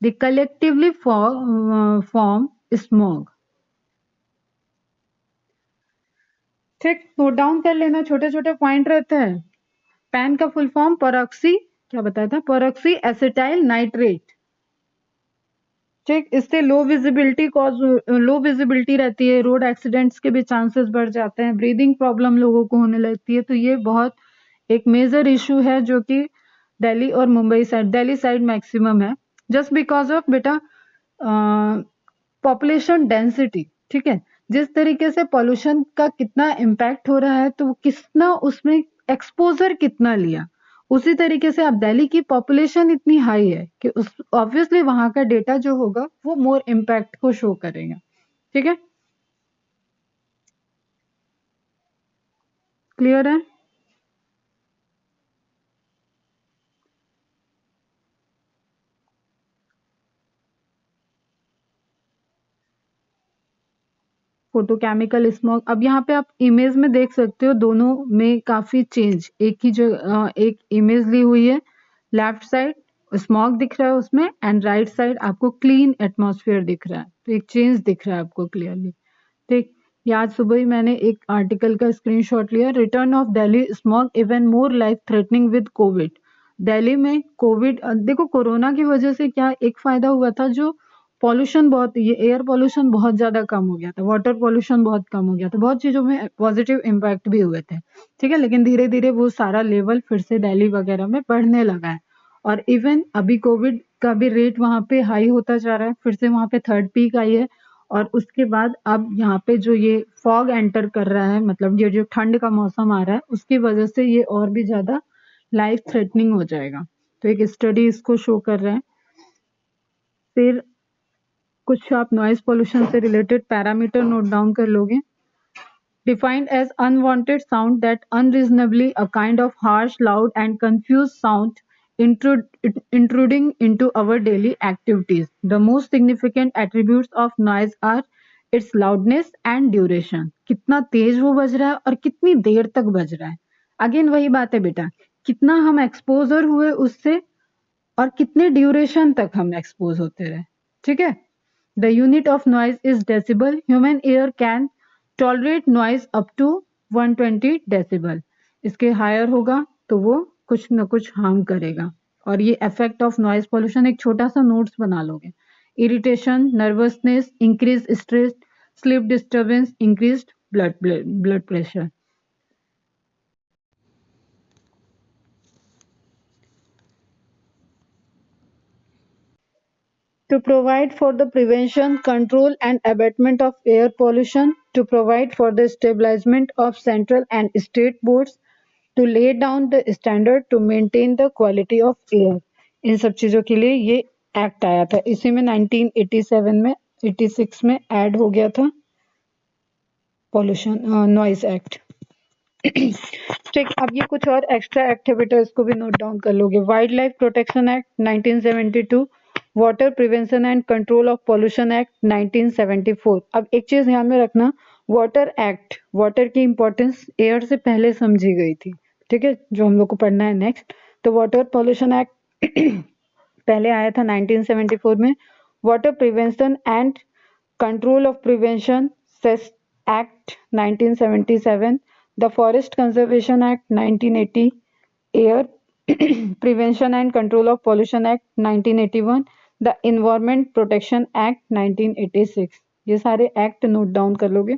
they collectively form smog। ठीक, नोट डाउन कर लेना, छोटे छोटे पॉइंट रहते हैं। पैन का फुल फॉर्म परऑक्सी, क्या बताया था? परऑक्सी एसिटाइल नाइट्रेट। ठीक, इससे लो विजिबिलिटी रहती है, रोड एक्सीडेंट्स के भी चांसेस बढ़ जाते हैं, ब्रीदिंग प्रॉब्लम लोगों को होने लगती है। तो ये बहुत एक मेजर इशू है जो कि दिल्ली और Mumbai side, Delhi side maximum है, जस्ट बिकॉज ऑफ बेटा पॉपुलेशन डेंसिटी। ठीक है, जिस तरीके से पॉल्यूशन का कितना इम्पैक्ट हो रहा है, तो कितना उसमें एक्सपोजर कितना लिया, उसी तरीके से अब दिल्ली की पॉपुलेशन इतनी हाई है कि उस ऑब्वियसली वहां का डेटा जो होगा वो मोर इम्पैक्ट को शो करेगा। ठीक है, क्लियर है? फोटोकेमिकल स्मॉग, अब यहाँ पे आप इमेज में देख सकते हो, दोनों में काफी चेंज। एक ही जो एक इमेज ली हुई है, लेफ्ट साइड स्मॉग दिख रहा है उसमें एंड राइट साइड आपको क्लीन एटमॉस्फेयर दिख रहा है। तो एक चेंज दिख रहा है आपको क्लियरली। ठीक, ये आज सुबह ही मैंने एक आर्टिकल का स्क्रीनशॉट लिया, return of Delhi smog even more life threatening with Covid. Delhi में कोविड, देखो कोरोना की वजह से क्या एक फायदा हुआ था, जो पॉल्यूशन बहुत, ये एयर पॉल्यूशन बहुत ज्यादा कम हो गया था, वाटर पॉल्यूशन बहुत कम हो गया था, बहुत चीजों में पॉजिटिव इम्पैक्ट भी हुए थे। ठीक है, लेकिन धीरे धीरे वो सारा लेवल फिर से दिल्ली वगैरह में बढ़ने लगा है। और इवन अभी कोविड का भी रेट वहां पे हाई होता जा रहा है, फिर से वहां पे थर्ड पीक आई है। और उसके बाद अब यहाँ पे जो ये फॉग एंटर कर रहा है, मतलब ये जो ठंड का मौसम आ रहा है, उसकी वजह से ये और भी ज्यादा लाइफ थ्रेटनिंग हो जाएगा। तो एक स्टडी इसको शो कर रहा है। फिर कुछ आप नॉइज पोल्यूशन से रिलेटेड पैरामीटर नोट डाउन कर लोगे। Defined as unwanted sound that unreasonably a kind of harsh, loud and confused sound intruding into our daily activities. The most significant attributes of noise are its loudness and duration. कितना तेज वो बज रहा है और कितनी देर तक बज रहा है। अगेन वही बात है बेटा, कितना हम एक्सपोजर हुए उससे और कितने ड्यूरेशन तक हम एक्सपोज होते रहे। ठीक है, the unit of noise is decibel. Human ear can tolerate noise up to 120 decibel. इसके हायर होगा तो वो कुछ न कुछ हार्म करेगा। और ये इफेक्ट ऑफ नॉइज पोल्यूशन एक छोटा सा नोट्स बना लोगे। Irritation, nervousness, increase stress, sleep disturbance, increase blood pressure. To provide for the prevention, control and abatement of air pollution, to provide for the establishment of central and state boards, to lay down the standard to maintain the quality of air। इन सब चीजों के लिए ये act आया था। इसी में 1987 में 86 में ऐड हो गया था पॉल्यूशन नॉइज एक्ट। ठीक, अब ये कुछ और एक्स्ट्रा एक्टिविटी इसको भी नोट डाउन कर लोगे। Wild life protection act 1972, water prevention and control of pollution act 1974। अब एक चीज ध्यान में रखना, वाटर एक्ट, वाटर की इंपॉर्टेंस एयर से पहले समझी गई थी, ठीक है, जो हम लोग को पढ़ना है नेक्स्ट। तो वाटर पॉल्यूशन एक्ट पहले आया था 1974 में। Water prevention and control of prevention cess act 1977, the Forest Conservation Act 1980, Air Prevention and Control of Pollution Act 1981, the Environment Protection Act 1986। ये सारे एक्ट नोट डाउन कर लोगे।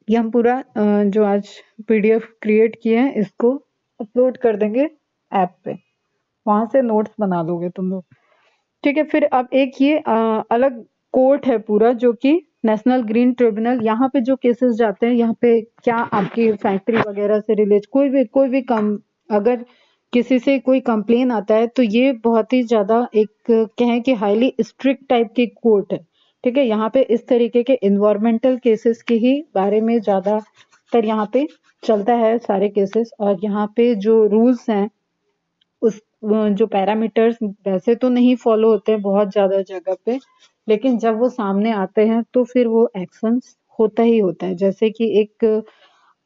ये हम पूरा जो आज पीडीएफ क्रिएट किए हैं इसको अपलोड कर देंगे ऐप पे, वहां से नोट्स बना लोगे तुम लोग, ठीक है। फिर अब एक ये अलग कोर्ट है पूरा, जो कि नेशनल ग्रीन ट्रिब्यूनल। यहाँ पे जो केसेस जाते हैं, यहाँ पे क्या आपकी फैक्ट्री वगैरह से रिलेट कोई भी कम, अगर किसी से कोई कंप्लेन आता है तो ये बहुत ही ज्यादा एक कहें कि हाईली स्ट्रिक्ट टाइप की कोर्ट है, ठीक है। यहाँ पे इस तरीके के इन्वायरमेंटल केसेस के ही बारे में ज्यादातर यहाँ पे चलता है सारे केसेस। और यहाँ पे जो रूल्स हैं उस जो पैरामीटर्स वैसे तो नहीं फॉलो होते हैं बहुत ज्यादा जगह पे, लेकिन जब वो सामने आते हैं तो फिर वो एक्शंस होता ही होता है। जैसे कि एक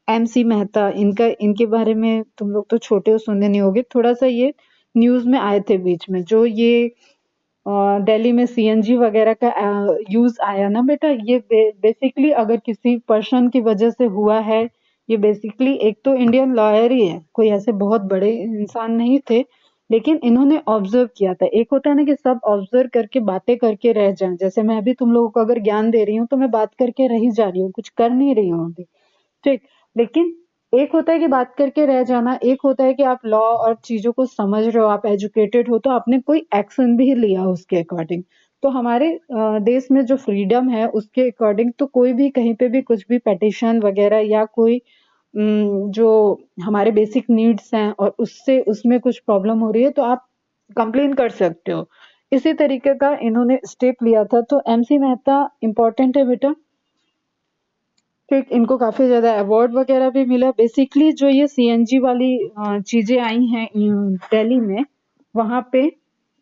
एमसी मेहता, इनके बारे में तुम लोग तो छोटे हो, सुने नहीं होगे, थोड़ा सा ये न्यूज में आए थे बीच में। जो ये दिल्ली में सीएनजी वगैरह का यूज आया ना बेटा, ये बेसिकली अगर किसी पर्सन की वजह से हुआ है, ये बेसिकली एक तो इंडियन लॉयर ही है, कोई ऐसे बहुत बड़े इंसान नहीं थे, लेकिन इन्होंने ऑब्जर्व किया था। एक होता है ना कि सब ऑब्जर्व करके बातें करके रह जाएं, जैसे मैं भी तुम लोगों को अगर ज्ञान दे रही हूँ तो मैं बात करके रह ही जा रही हूँ, कुछ कर नहीं रही हूँ अभी, ठीक। लेकिन एक होता है कि बात करके रह जाना, एक होता है कि आप लॉ और चीजों को समझ रहे हो, आप एजुकेटेड हो, तो आपने कोई एक्शन भी लिया उसके अकॉर्डिंग। तो हमारे देश में जो फ्रीडम है उसके अकॉर्डिंग तो कोई भी कहीं पे भी कुछ भी पिटिशन वगैरह या कोई जो हमारे बेसिक नीड्स हैं और उससे उसमें कुछ प्रॉब्लम हो रही है तो आप कंप्लेन कर सकते हो। इसी तरीके का इन्होंने स्टेप लिया था। तो एमसी मेहता इम्पोर्टेंट है बेटा, फिर इनको काफी ज्यादा अवार्ड वगैरह भी मिला। बेसिकली जो ये सीएनजी वाली चीजें आई हैं दिल्ली में, वहां पे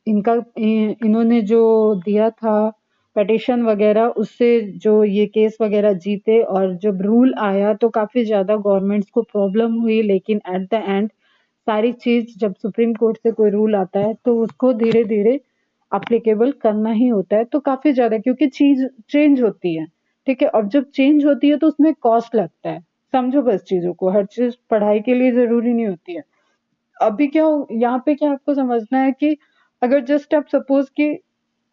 इन्होंने जो दिया था पिटिशन वगैरह, उससे जो ये केस वगैरह जीते और जब रूल आया तो काफी ज्यादा गवर्नमेंट्स को प्रॉब्लम हुई, लेकिन एट द एंड सारी चीज जब सुप्रीम कोर्ट से कोई रूल आता है तो उसको धीरे धीरे अप्लीकेबल करना ही होता है। तो काफी ज्यादा, क्योंकि चीज चेंज होती है, ठीक है। और जब चेंज होती है तो उसमें कॉस्ट लगता है, समझो बस चीजों को, हर चीज पढ़ाई के लिए जरूरी नहीं होती है। अभी क्या यहाँ पे क्या आपको समझना है कि अगर जस्ट आप सपोज कि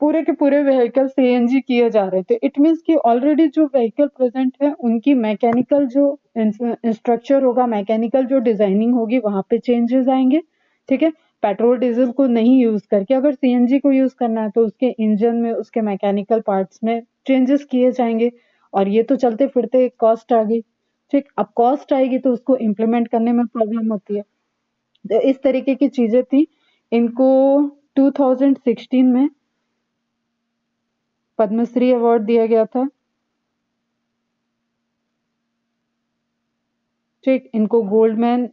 पूरे के पूरे व्हीकल सीएनजी किए जा रहे थे, इट मीन्स कि ऑलरेडी जो व्हीकल प्रेजेंट है उनकी मैकेनिकल जो स्ट्रक्चर होगा, मैकेनिकल जो डिजाइनिंग होगी, वहां पे चेंजेस आएंगे, ठीक है। पेट्रोल डीजल को नहीं यूज करके अगर सीएनजी को यूज करना है तो उसके इंजन में, उसके मैकेनिकल पार्ट्स में चेंजेस किए जाएंगे। और ये तो चलते फिरते एक कॉस्ट आ गई, ठीक। अब कॉस्ट आएगी तो उसको इम्प्लीमेंट करने में प्रॉब्लम होती है। तो इस तरीके की चीजें थी। इनको 2016 में पद्मश्री अवार्ड दिया गया था, ठीक। इनको गोल्डमैन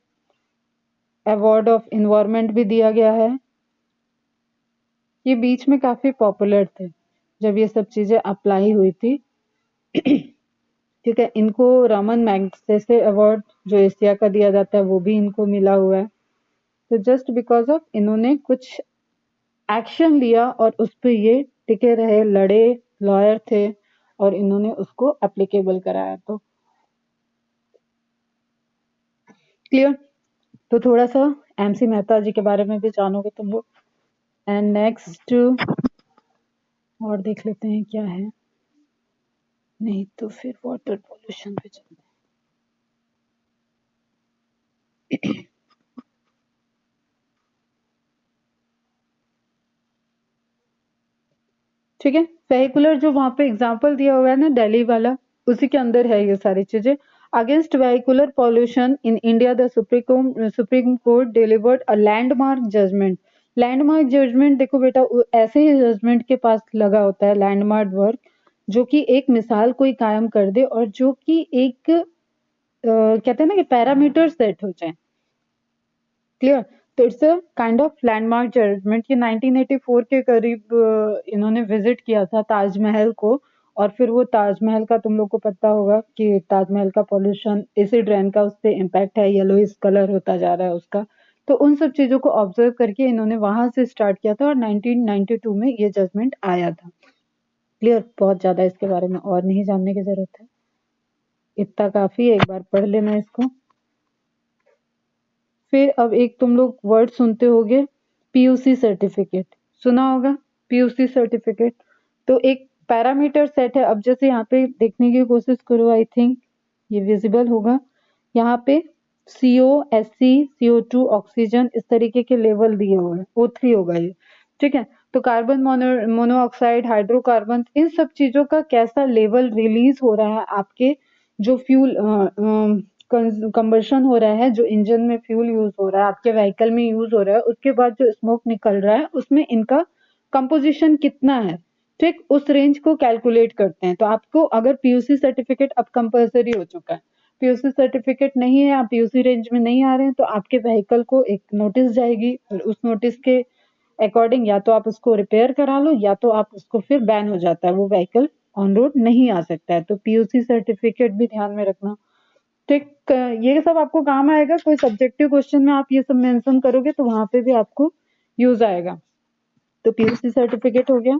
अवार्ड ऑफ इन्वायरमेंट भी दिया गया है। ये बीच में काफी पॉपुलर थे जब ये सब चीजें अप्लाई हुई थी, ठीक है। इनको रमन मैग्सेसे अवार्ड जो एशिया का दिया जाता है वो भी इनको मिला हुआ है। तो जस्ट बिकॉज ऑफ इन्होंने कुछ एक्शन लिया और उस पर ये टिके रहे, लड़े, लॉयर थे, और इन्होंने उसको एप्लीकेबल कराया। तो क्लियर। तो थोड़ा सा एमसी मेहता जी के बारे में भी जानोगे तुम लोग। एंड नेक्स्ट और देख लेते हैं क्या है, नहीं तो फिर वाटर पोल्यूशन पे चलते हैं। ठीक है, वेहिकुलर जो वहां पे एग्जांपल दिया हुआ है ना दिल्ली वाला, उसी के अंदर है ये सारी चीजें। Against vehicular pollution in India the Supreme Court delivered a landmark judgment. Landmark judgment देखो बेटा, ऐसे ही जजमेंट के पास लगा होता है लैंडमार्क वर्क, जो कि एक मिसाल कोई कायम कर दे और जो कि एक कहते हैं ना कि पैरामीटर सेट हो जाए। क्लियर। तो it's a kind of landmark judgment. ये 1984 के करीब इन्होंने विजिट किया था ताजमहल को, और फिर वो ताजमहल का तुम लोग को पता होगा कि ताजमहल का पॉल्यूशन एसिड रेन का उस पर इम्पैक्ट है, येलोइश कलर होता जा रहा है उसका। तो उन सब चीजों को ऑब्जर्व करके इन्होंने वहां से स्टार्ट किया था और 1992 में ये जजमेंट आया था। क्लियर। बहुत ज्यादा इसके बारे में और नहीं जानने की जरूरत है, इतना काफी है, एक बार पढ़ लेना इसको। फिर अब एक तुम लोग वर्ड सुनते होगे, पीयूसी सर्टिफिकेट, सुना होगा पीयूसी सर्टिफिकेट। तो एक पैरामीटर सेट है। अब जैसे यहाँ पे देखने की कोशिश करो, आई थिंक ये विजिबल होगा। यहाँ पे CO, SC, CO2, ऑक्सीजन, इस तरीके के लेवल दिए हुए हैं। O3 होगा ये, ठीक है। तो कार्बन मोनोऑक्साइड, हाइड्रोकार्बन, इन सब चीजों का कैसा लेवल रिलीज हो रहा है आपके जो फ्यूल कंबशन हो रहा है, जो इंजन में फ्यूल यूज हो रहा है, आपके व्हीकल में यूज हो रहा है, उसके बाद जो स्मोक निकल रहा है उसमें इनका कंपोजिशन कितना है, ठीक, उस रेंज को कैलकुलेट करते हैं। तो आपको अगर पीयूसी सर्टिफिकेट अब कंपलसरी हो चुका है, पीयूसी सर्टिफिकेट नहीं है, आप पीयूसी रेंज में नहीं आ रहे हैं, तो आपके व्हीकल को एक नोटिस जाएगी, और उस नोटिस के अकॉर्डिंग या तो आप उसको रिपेयर करा लो, या तो आप उसको फिर बैन हो जाता है, वो व्हीकल ऑन रोड नहीं आ सकता है। तो पीयूसी सर्टिफिकेट भी ध्यान में रखना, ठीक। ये सब आपको काम आएगा, कोई सब्जेक्टिव क्वेश्चन में आप ये सब मेंशन करोगे तो वहां पे भी आपको यूज आएगा। तो पीयूसी सर्टिफिकेट हो गया।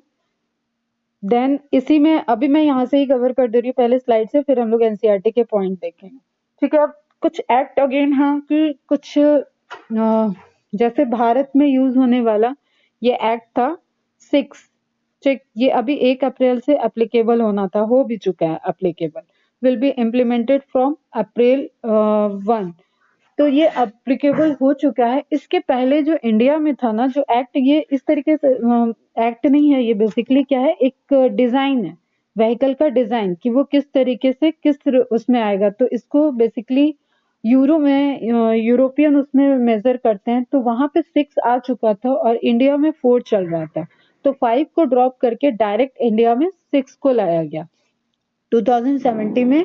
देन इसी में अभी मैं यहाँ से ही कवर कर दे रही हूँ पहले स्लाइड से, फिर हम लोग एनसीईआरटी के पॉइंट देखेंगे। ठीक है। अब कुछ एक्ट अगेन, हाँ, कि कुछ जैसे भारत में यूज होने वाला ये एक्ट था 6, ठीक, ये अभी 1 अप्रैल से एप्लीकेबल होना था, हो भी चुका है applicable, will be implemented from April 1। तो ये एप्लीकेबल हो चुका है। इसके पहले जो इंडिया में था ना जो एक्ट, ये इस तरीके से एक्ट नहीं है, ये बेसिकली क्या है, एक डिजाइन है, व्हीकल का डिजाइन, कि वो किस तरीके से किस उसमें आएगा। तो इसको बेसिकली यूरो में यूरोपियन उसमें मेजर करते हैं, तो वहां पे 6 आ चुका था और इंडिया में 4 चल रहा था। तो 5 को ड्रॉप करके डायरेक्ट इंडिया में 6 को लाया गया। 2070 में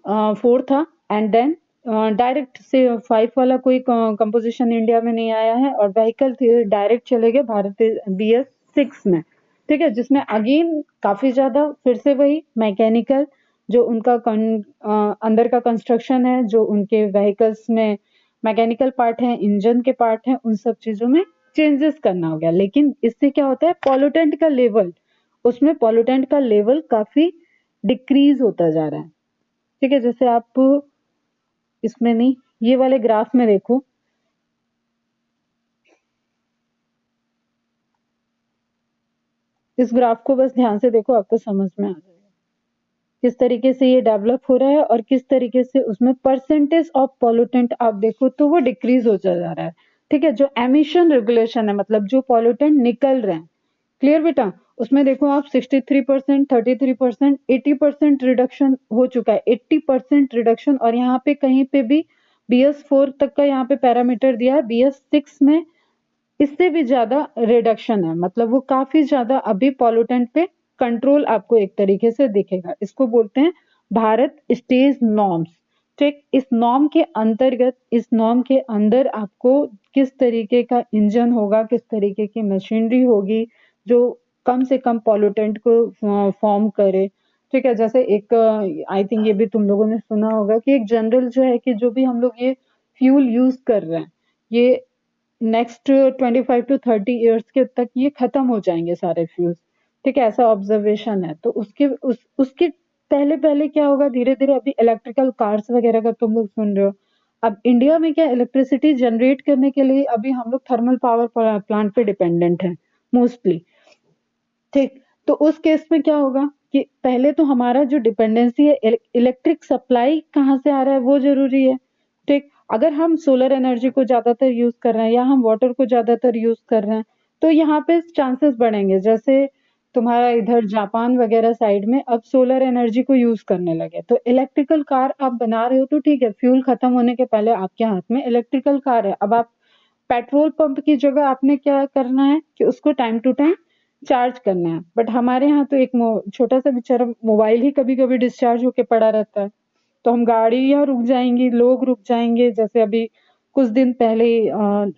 4 था, एंड देन डायरेक्ट से 5 वाला कोई कंपोजिशन इंडिया में नहीं आया है, और व्हीकल डायरेक्ट चले गए भारत BS6 में, ठीक है, जिसमें अगेन काफी ज्यादा फिर से वही मैकेनिकल जो उनका अंदर का कंस्ट्रक्शन है, जो उनके व्हीकल्स में मैकेनिकल पार्ट है, इंजन के पार्ट है, उन सब चीजों में चेंजेस करना हो गया। लेकिन इससे क्या होता है, पॉल्यूटेंट का लेवल, उसमें पॉल्यूटेंट का लेवल काफी डिक्रीज होता जा रहा है। ठीक है, जैसे आप इसमें नहीं, ये वाले ग्राफ में देखो, इस ग्राफ को बस ध्यान से देखो, आपको समझ में आ जाएगा किस तरीके से ये डेवलप हो रहा है और किस तरीके से उसमें परसेंटेज ऑफ पॉल्यूटेंट आप देखो तो वो डिक्रीज होता जा रहा है। ठीक है, जो एमिशन रेगुलेशन है, मतलब जो पॉल्यूटेंट निकल रहे हैं, क्लियर बेटा, उसमें देखो आप 63%, 33%, 80% रिडक्शन हो चुका है, 80% रिडक्शन। और यहाँ पे कहीं पे भी BS4 तक का यहाँ पे पैरामीटर दिया है, BS6 में इससे भी ज्यादा रिडक्शन है, मतलब वो काफी ज्यादा अभी पॉल्यूटेंट पे कंट्रोल आपको एक तरीके से दिखेगा। इसको बोलते हैं भारत स्टेज नॉर्म्स। ठीक, इस नॉर्म के अंतर्गत, इस नॉर्म के अंदर आपको किस तरीके का इंजन होगा, किस तरीके की मशीनरी होगी जो कम से कम पॉल्यूटेंट को फॉर्म करे। ठीक है, जैसे एक आई थिंक ये भी तुम लोगों ने सुना होगा कि एक जनरल जो है कि जो भी हम लोग ये फ्यूल यूज कर रहे हैं, ये नेक्स्ट 25 to 30 ईयर्स के तक ये खत्म हो जाएंगे सारे फ्यूल्स। ठीक है, ऐसा ऑब्जर्वेशन है। तो उसके पहले पहले क्या होगा, धीरे धीरे अभी इलेक्ट्रिकल कार्स वगैरह का तुम लोग सुन रहे हो। अब इंडिया में क्या इलेक्ट्रिसिटी जनरेट करने के लिए अभी हम लोग थर्मल पावर प्लांट पे डिपेंडेंट है मोस्टली। ठीक, तो उस केस में क्या होगा कि पहले तो हमारा जो डिपेंडेंसी है इलेक्ट्रिक सप्लाई कहाँ से आ रहा है वो जरूरी है। ठीक, अगर हम सोलर एनर्जी को ज्यादातर यूज कर रहे हैं या हम वाटर को ज्यादातर यूज कर रहे हैं तो यहाँ पे चांसेस बढ़ेंगे। जैसे तुम्हारा इधर जापान वगैरह साइड में अब सोलर एनर्जी को यूज करने लगे, तो इलेक्ट्रिकल कार आप बना रहे हो तो ठीक है, फ्यूल खत्म होने के पहले आपके हाथ में इलेक्ट्रिकल कार है। अब आप पेट्रोल पंप की जगह आपने क्या करना है कि उसको टाइम टू टाइम चार्ज करना है। बट हमारे यहाँ तो एक छोटा सा बेचारा मोबाइल ही कभी कभी डिस्चार्ज होके पड़ा रहता है, तो हम गाड़ियां रुक जाएंगी, लोग रुक जाएंगे। जैसे अभी कुछ दिन पहले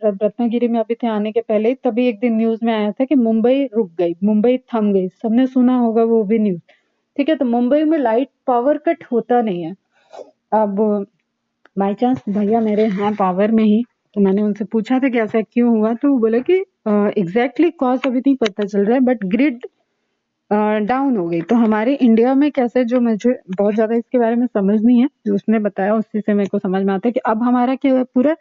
रत्नागिरी में अभी थे आने के पहले, तभी एक दिन न्यूज में आया था कि मुंबई रुक गई, मुंबई थम गई, सबने सुना होगा वो भी न्यूज। ठीक है, तो मुंबई में लाइट पावर कट होता नहीं है। अब बाई चांस भैया मेरे हैं पावर में ही, तो मैंने उनसे पूछा था कि ऐसा क्यों हुआ, तो वो बोले कि एग्जैक्टली कॉज अभी नहीं पता चल रहा है बट ग्रिड डाउन हो गई। तो हमारे इंडिया में कैसे, जो मुझे बहुत ज्यादा इसके बारे में समझ नहीं है, जो उसने बताया उसी से मेरे को समझ में आता है कि अब हमारा क्या है, पूरा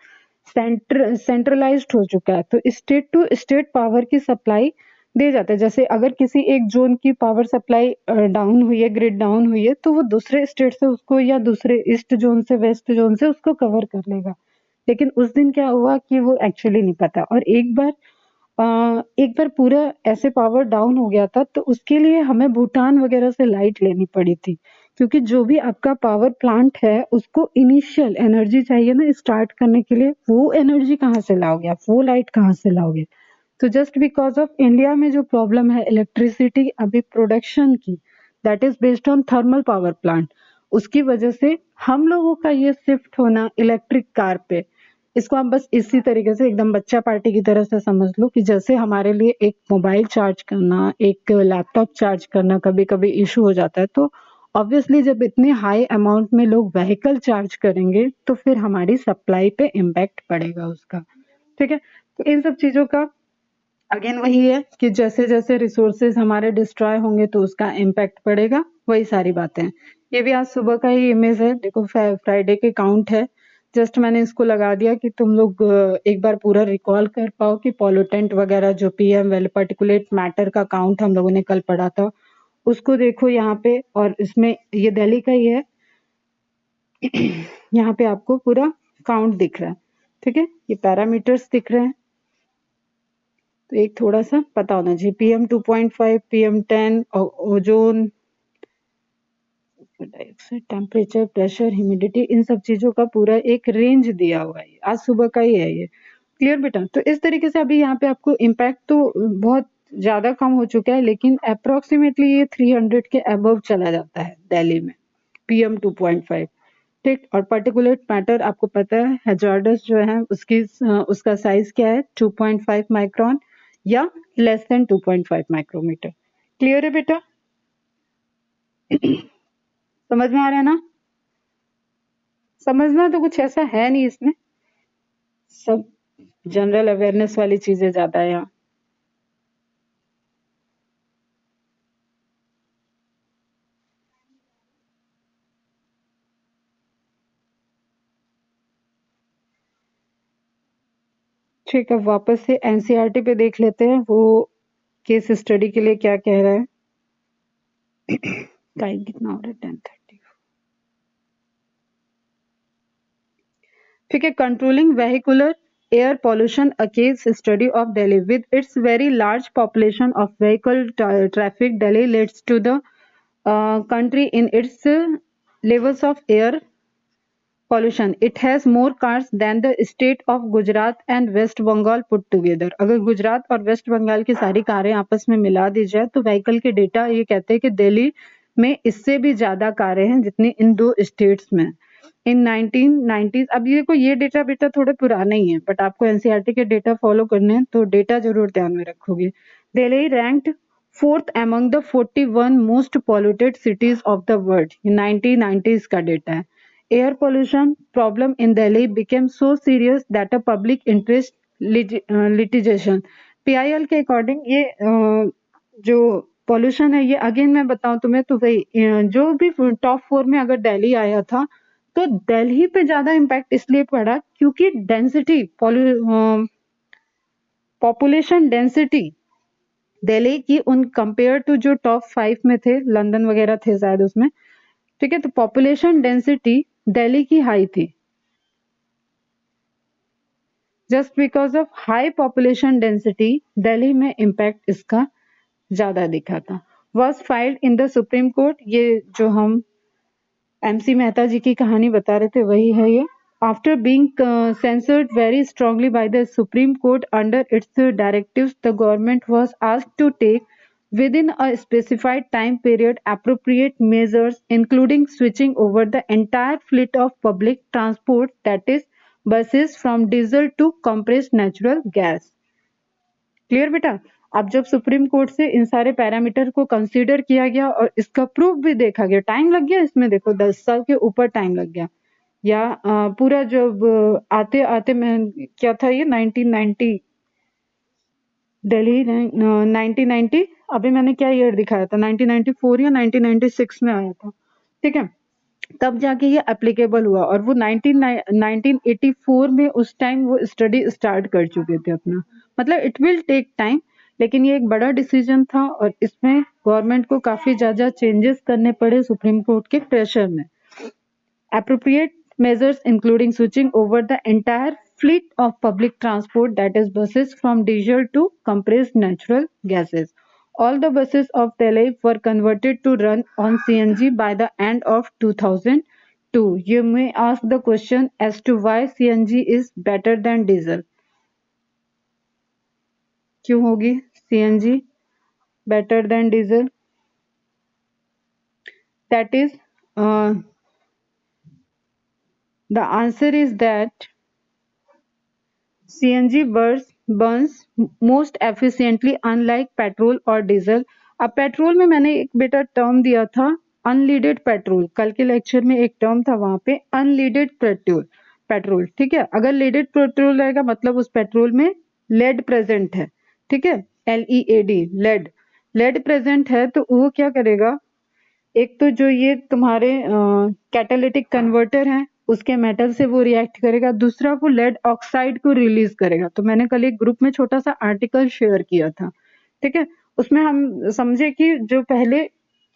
सेंट्रलाइज्ड हो चुका है। तो स्टेट टू स्टेट पावर की सप्लाई दे जाता है। जैसे अगर किसी एक जोन की पावर सप्लाई डाउन हुई है, ग्रिड डाउन हुई है, तो वो दूसरे स्टेट से उसको या दूसरे ईस्ट जोन से वेस्ट जोन से उसको कवर कर लेगा। लेकिन उस दिन क्या हुआ कि वो एक्चुअली नहीं पता। और एक बार पूरा ऐसे पावर डाउन हो गया था, तो उसके लिए हमें भूटान वगैरह से लाइट लेनी पड़ी थी, क्योंकि जो भी आपका पावर प्लांट है उसको इनिशियल एनर्जी चाहिए ना स्टार्ट करने के लिए, वो एनर्जी कहाँ से लाओगे आप, वो लाइट कहाँ से लाओगे। तो जस्ट बिकॉज ऑफ इंडिया में जो प्रॉब्लम है इलेक्ट्रिसिटी अभी प्रोडक्शन की, that is based on thermal power plant, उसकी वजह से हम लोगों का ये शिफ्ट होना इलेक्ट्रिक कार पे, इसको आप बस इसी तरीके से एकदम बच्चा पार्टी की तरह से समझ लो कि जैसे हमारे लिए एक मोबाइल चार्ज करना, एक लैपटॉप चार्ज करना कभी कभी इशू हो जाता है, तो ऑब्वियसली जब इतने हाई अमाउंट में लोग व्हीकल चार्ज करेंगे तो फिर हमारी सप्लाई पे इम्पैक्ट पड़ेगा उसका। ठीक है, तो इन सब चीजों का अगेन वही है कि जैसे जैसे रिसोर्सेज हमारे डिस्ट्रॉय होंगे तो उसका इम्पैक्ट पड़ेगा, वही सारी बातें हैं। ये भी आज सुबह का ही इमेज है, देखो फ्राइडे के काउंट है, जस्ट मैंने इसको लगा दिया कि तुम लोग एक बार पूरा रिकॉल कर पाओ कि पॉल्यूटेंट वगैरह जो पीएम वेल पार्टिकुलेट मैटर का काउंट हम लोगों ने कल पढ़ा था उसको देखो यहाँ पे। और इसमें ये दिल्ली का ही है, यहाँ पे आपको पूरा काउंट दिख रहा है। ठीक है, ये पैरामीटर्स दिख रहे हैं, तो एक थोड़ा सा पता होना चाहिए। PM 2.5, PM 10, ozone, dioxide, temperature, pressure, humidity, इन सब चीजों का पूरा एक रेंज दिया हुआ है, आज सुबह का ही है ये। क्लियर बेटा? तो इस तरीके से अभी यहाँ पे आपको इम्पैक्ट तो बहुत ज्यादा कम हो चुका है, लेकिन अप्रोक्सीमेटली ये 300 के अबव चला जाता है दिल्ली में PM 2.5। ठीक, और पर्टिकुलेट मैटर आपको पता है हैजार्डस जो है उसका साइज क्या है, 2.5 माइक्रोन या लेस देन 2.5 माइक्रोमीटर। क्लियर है बेटा? समझ में आ रहा है ना? समझना तो कुछ ऐसा है नहीं इसमें, सब जनरल अवेयरनेस वाली चीजें ज्यादा है यहाँ। ठीक है, वापस से एनसीईआरटी पे देख लेते हैं वो केस स्टडी के लिए क्या कह रहा है। टाइम कितना हो रहा है? 10:30। ठीक है, controlling vehicular air pollution, a case study of Delhi with its very large population of vehicle traffic, Delhi leads to the country in its levels of air pollution. It has more cars than the state of Gujarat and West Bengal put together. अगर गुजरात और waste Bengal की सारी कारें आपस में मिला दी जाए तो व्हीकल के डेटा ये कहते हैं कि दिल्ली में इससे भी ज्यादा कारें हैं जितनी इन दो स्टेट्स में। इन 1990s, अब ये डेटा बेटा थोड़े पुराने ही हैं, बट आपको एनसीईआरटी के डेटा फॉलो करने हैं तो डेटा जरूर ध्यान में रखोगे। Delhi ranked fourth among the 41 most polluted cities of the world। 1990s का डेटा है। Air pollution problem in Delhi became so serious that a public interest litigation, PIL के अकॉर्डिंग ये जो पॉल्यूशन है, ये अगेन मैं बताऊं तुम्हें तो वही जो भी टॉप 4 में अगर दिल्ली आया था तो दिल्ली पे ज्यादा इम्पैक्ट इसलिए पड़ा क्योंकि डेंसिटी, पॉपुलेशन डेंसिटी दिल्ली की उन कंपेयर टू जो टॉप 5 में थे, लंदन वगैरह थे शायद उसमें, ठीक है, तो पॉपुलेशन डेंसिटी दिल्ली की हाई थी। Just because of high population density Delhi में इम्पैक्ट इसका ज्यादा दिखा था। Was filed in the Supreme court, ये जो हम एमसी मेहता जी की कहानी बता रहे थे वही है ये। After being censored very strongly by the Supreme Court under its directives, the government was asked to take within a specified time period appropriate measures, including switching over the entire fleet of public transport, that is buses, from diesel to compressed natural gas. Clear बेटा? अब जब supreme court से इन सारे parameter को consider किया गया और इसका प्रूफ भी देखा गया, टाइम लग गया इसमें, देखो 10 साल के ऊपर टाइम लग गया, या पूरा जब आते आते मैं क्या था ये 1990 दिल्ली 1990, अभी मैंने क्या ईयर दिखाया था, 1994 या 1996 में आया था, ठीक है, तब जाके ये एप्लीकेबल हुआ। और वो 1984 में उस टाइम वो स्टडी स्टार्ट कर चुके थे अपना, मतलब इट विल टेक टाइम, लेकिन ये एक बड़ा डिसीजन था और इसमें गवर्नमेंट को काफी ज्यादा चेंजेस करने पड़े सुप्रीम कोर्ट के प्रेशर में। Appropriate measures including switching over the entire fleet of public transport, that is buses, from diesel to compressed natural gases. All the buses of Delhi were converted to run on CNG by the end of 2002. You may ask the question as to why CNG is better than diesel. क्यों होगी CNG better than diesel? That is, the answer is that CNG burns most efficiently unlike petrol और diesel. अब petrol में मैंने एक बेटा term दिया था अनलीडेड पेट्रोल, कल के लेक्चर में एक टर्म था वहां पे अनलीडेड पेट्रोल, ठीक है, अगर लीडेड पेट्रोल रहेगा मतलब उस पेट्रोल में लेड प्रेजेंट है, ठीक है, लेड, लेड प्रेजेंट है, तो वो क्या करेगा, एक तो जो ये तुम्हारे कैटालिटिक कन्वर्टर हैं उसके मेटल से वो रिएक्ट करेगा, दूसरा वो लेड ऑक्साइड को रिलीज करेगा। तो मैंने कल एक ग्रुप में छोटा सा आर्टिकल शेयर किया था, ठीक है, उसमें हम समझे कि जो पहले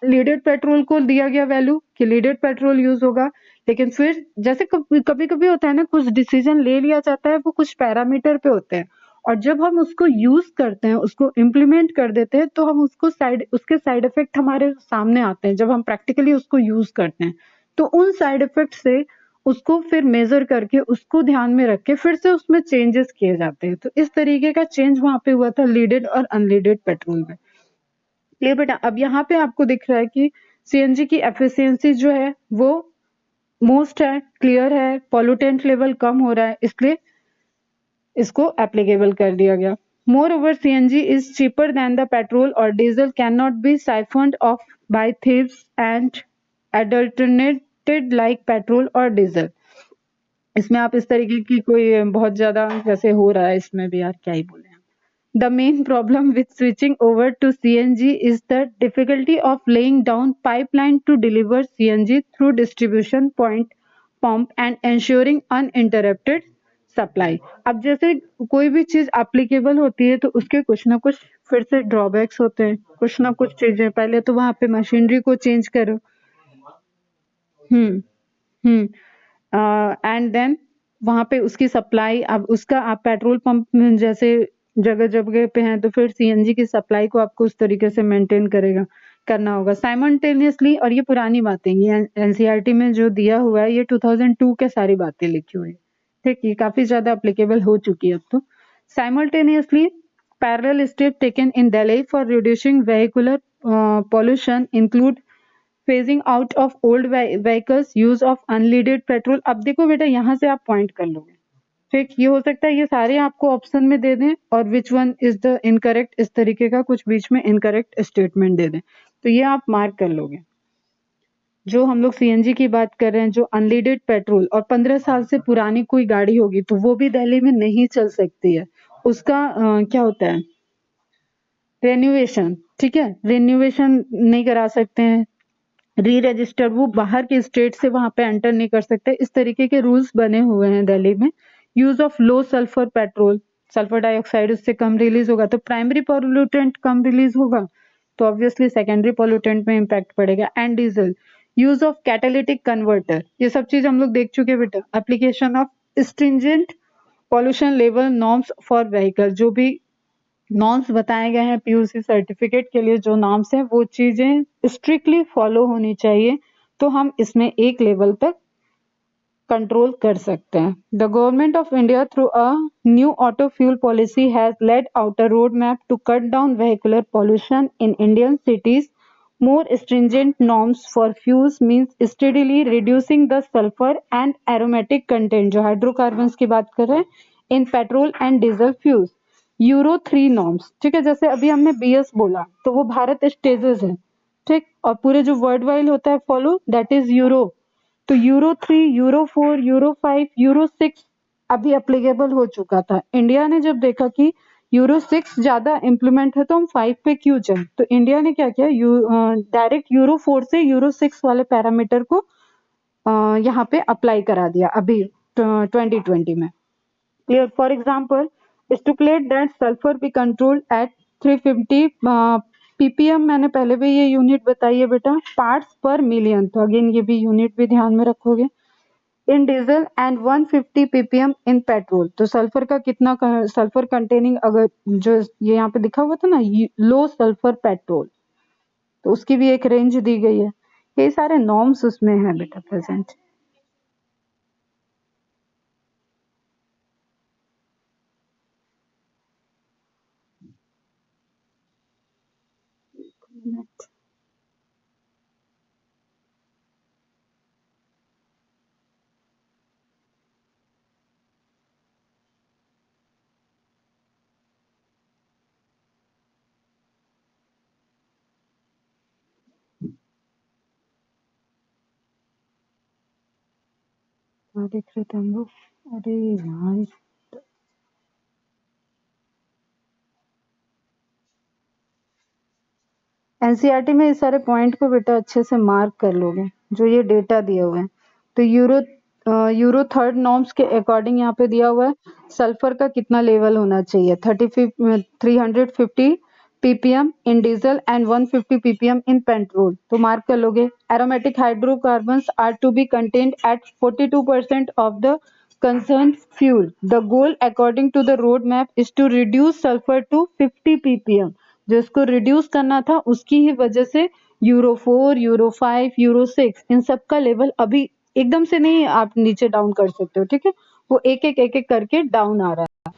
लीडेड पेट्रोल को दिया गया वैल्यू कि लीडेड पेट्रोल यूज होगा, लेकिन फिर जैसे कभी कभी होता है ना, कुछ डिसीजन ले लिया जाता है वो कुछ पैरामीटर पे होते हैं, और जब हम उसको यूज करते हैं, उसको इम्प्लीमेंट कर देते हैं, तो हम उसके साइड इफेक्ट हमारे सामने आते हैं जब हम प्रैक्टिकली उसको यूज करते हैं, तो उन साइड इफेक्ट से उसको फिर मेजर करके उसको ध्यान में रख के फिर से उसमें चेंजेस किए जाते हैं। तो इस तरीके का चेंज वहां पे हुआ था लीडेड और अनलीडेड पेट्रोल में। क्लियर बेटा? अब यहाँ पे आपको दिख रहा है कि सीएनजी की एफिशिएंसी जो है वो मोस्ट है, क्लियर है, पॉल्यूटेंट लेवल कम हो रहा है, इसलिए इसको एप्लीकेबल कर दिया गया। Moreover, CNG is cheaper than the petrol or diesel, cannot be siphoned off by thieves and adulterated like petrol or diesel. इसमें आप इस तरीके की कोई बहुत ज्यादा जैसे हो रहा है इसमें भी, यार क्या ही बोले। The main problem with switching over to CNG is the difficulty of laying down pipeline to deliver CNG through distribution point pump and ensuring uninterrupted supply. अब जैसे कोई भी चीज एप्लीकेबल होती है तो उसके कुछ ना कुछ फिर से ड्रॉबैक्स होते हैं, कुछ ना कुछ चीजें, पहले तो वहां पे मशीनरी को चेंज करो, एंड देन वहां पे उसकी सप्लाई, अब उसका आप पेट्रोल पंप में जैसे जगह जगह पे हैं तो फिर सीएनजी की सप्लाई को आपको उस तरीके से मेंटेन करना होगा साइमल्टेनियसली। और ये पुरानी बातें, ये एनसीईआरटी में जो दिया हुआ है ये 2002 के सारी बातें लिखी हुई है, ठीक, ये काफी ज्यादा एप्लीकेबल हो चुकी है अब तो। Simultaneously parallel step taken in Delhi for reducing vehicular pollution include phasing out of old vehicles, use of unleaded petrol। अब देखो बेटा यहाँ से आप पॉइंट कर लोगे, ठीक, ये हो सकता है ये सारे आपको ऑप्शन में दे दें और which one is the incorrect, इस तरीके का कुछ बीच में इनकरेक्ट स्टेटमेंट दे दें, तो ये आप मार्क कर लोगे। जो हम लोग सीएनजी की बात कर रहे हैं, जो अनलीडेड पेट्रोल और 15 साल से पुरानी कोई गाड़ी होगी तो वो भी दिल्ली में नहीं चल सकती है, उसका क्या होता है, रेन्यूएशन, ठीक है, रेन्यूएशन नहीं करा सकते हैं, री रजिस्टर, वो बाहर के स्टेट से वहां पे एंटर नहीं कर सकते, इस तरीके के रूल्स बने हुए हैं दिल्ली में। Use of low sulphur petrol, sulphur dioxide उससे कम रिलीज होगा तो प्राइमरी पॉल्यूटेंट कम रिलीज होगा, तो ऑब्वियसली सेकेंडरी पॉल्यूटेंट में इम्पैक्ट पड़ेगा। And diesel, use of catalytic converter, ये सब चीज हम लोग देख चुके बेटा। Application of stringent pollution level norms for vehicle, जो भी नॉर्म्स बताए गए हैं पीयूसी सर्टिफिकेट के लिए, जो नॉर्म्स हैं वो चीजें स्ट्रिक्टली फॉलो होनी चाहिए, तो हम इसमें एक लेवल तक कंट्रोल कर सकते हैं। The government of India through a new auto fuel policy has led out a road map to cut down vehicular pollution in Indian cities. More stringent norms for fuels means steadily reducing the sulfur and aromatic content, जो hydrocarbons की बात कर रहे हैं, in petrol and diesel fuels. Euro 3 norms, ठीक है, जैसे अभी हमने बीएस बोला तो वो भारत स्टेजेस है, ठीक, और पूरे जो वर्ल्ड वाइड होता है फॉलो, दैट इज यूरो। तो यूरो 3, यूरो 4, यूरो 5, यूरो 6 अभी अप्लीकेबल हो चुका था। इंडिया ने जब देखा कि यूरो 6 ज्यादा इम्प्लीमेंट है तो हम 5 पे क्यों जाए, तो इंडिया ने क्या किया, डायरेक्ट यूरो 4 से यूरो 6 वाले पैरामीटर को यहाँ पे अप्लाई करा दिया अभी 2020 में। Clear, for example stipulate that sulphur be controlled at 350 ppm, मैंने पहले भी ये यूनिट बताई है बेटा, पार्ट्स पर मिलियन, तो अगेन ये भी यूनिट भी ध्यान में रखोगे। इन diesel and 150 ppm in petrol, तो सल्फर का कितना सल्फर कंटेनिंग, अगर जो ये यहाँ पे दिखा हुआ था ना लो सल्फर पेट्रोल, तो उसकी भी एक रेंज दी गई है। ये सारे नॉर्म्स उसमें है बेटा प्रेजेंट। क्या देख रहे थे हम लोग, अरे यार, एनसीईआरटी में इस सारे पॉइंट को बेटा अच्छे से मार्क कर लोगे, जो ये डेटा दिए हुए हैं। तो यूरो थर्ड नॉर्म्स के अकॉर्डिंग यहाँ पे दिया हुआ है सल्फर का कितना लेवल होना चाहिए, 350 ppm in diesel and 150 ppm in petrol, तो मार्क कर लोगे। Aromatic hydrocarbons are to be contained at 42% of the concerned fuel. The goal according to the road map is to reduce sulfur to 50 ppm. जो इसको reduce करना था उसकी ही वजह से यूरो 4, यूरो 5, यूरो 6 इन सब का लेवल अभी एकदम से नहीं आप नीचे डाउन कर सकते हो, ठीक है, वो एक एक करके डाउन आ रहा है।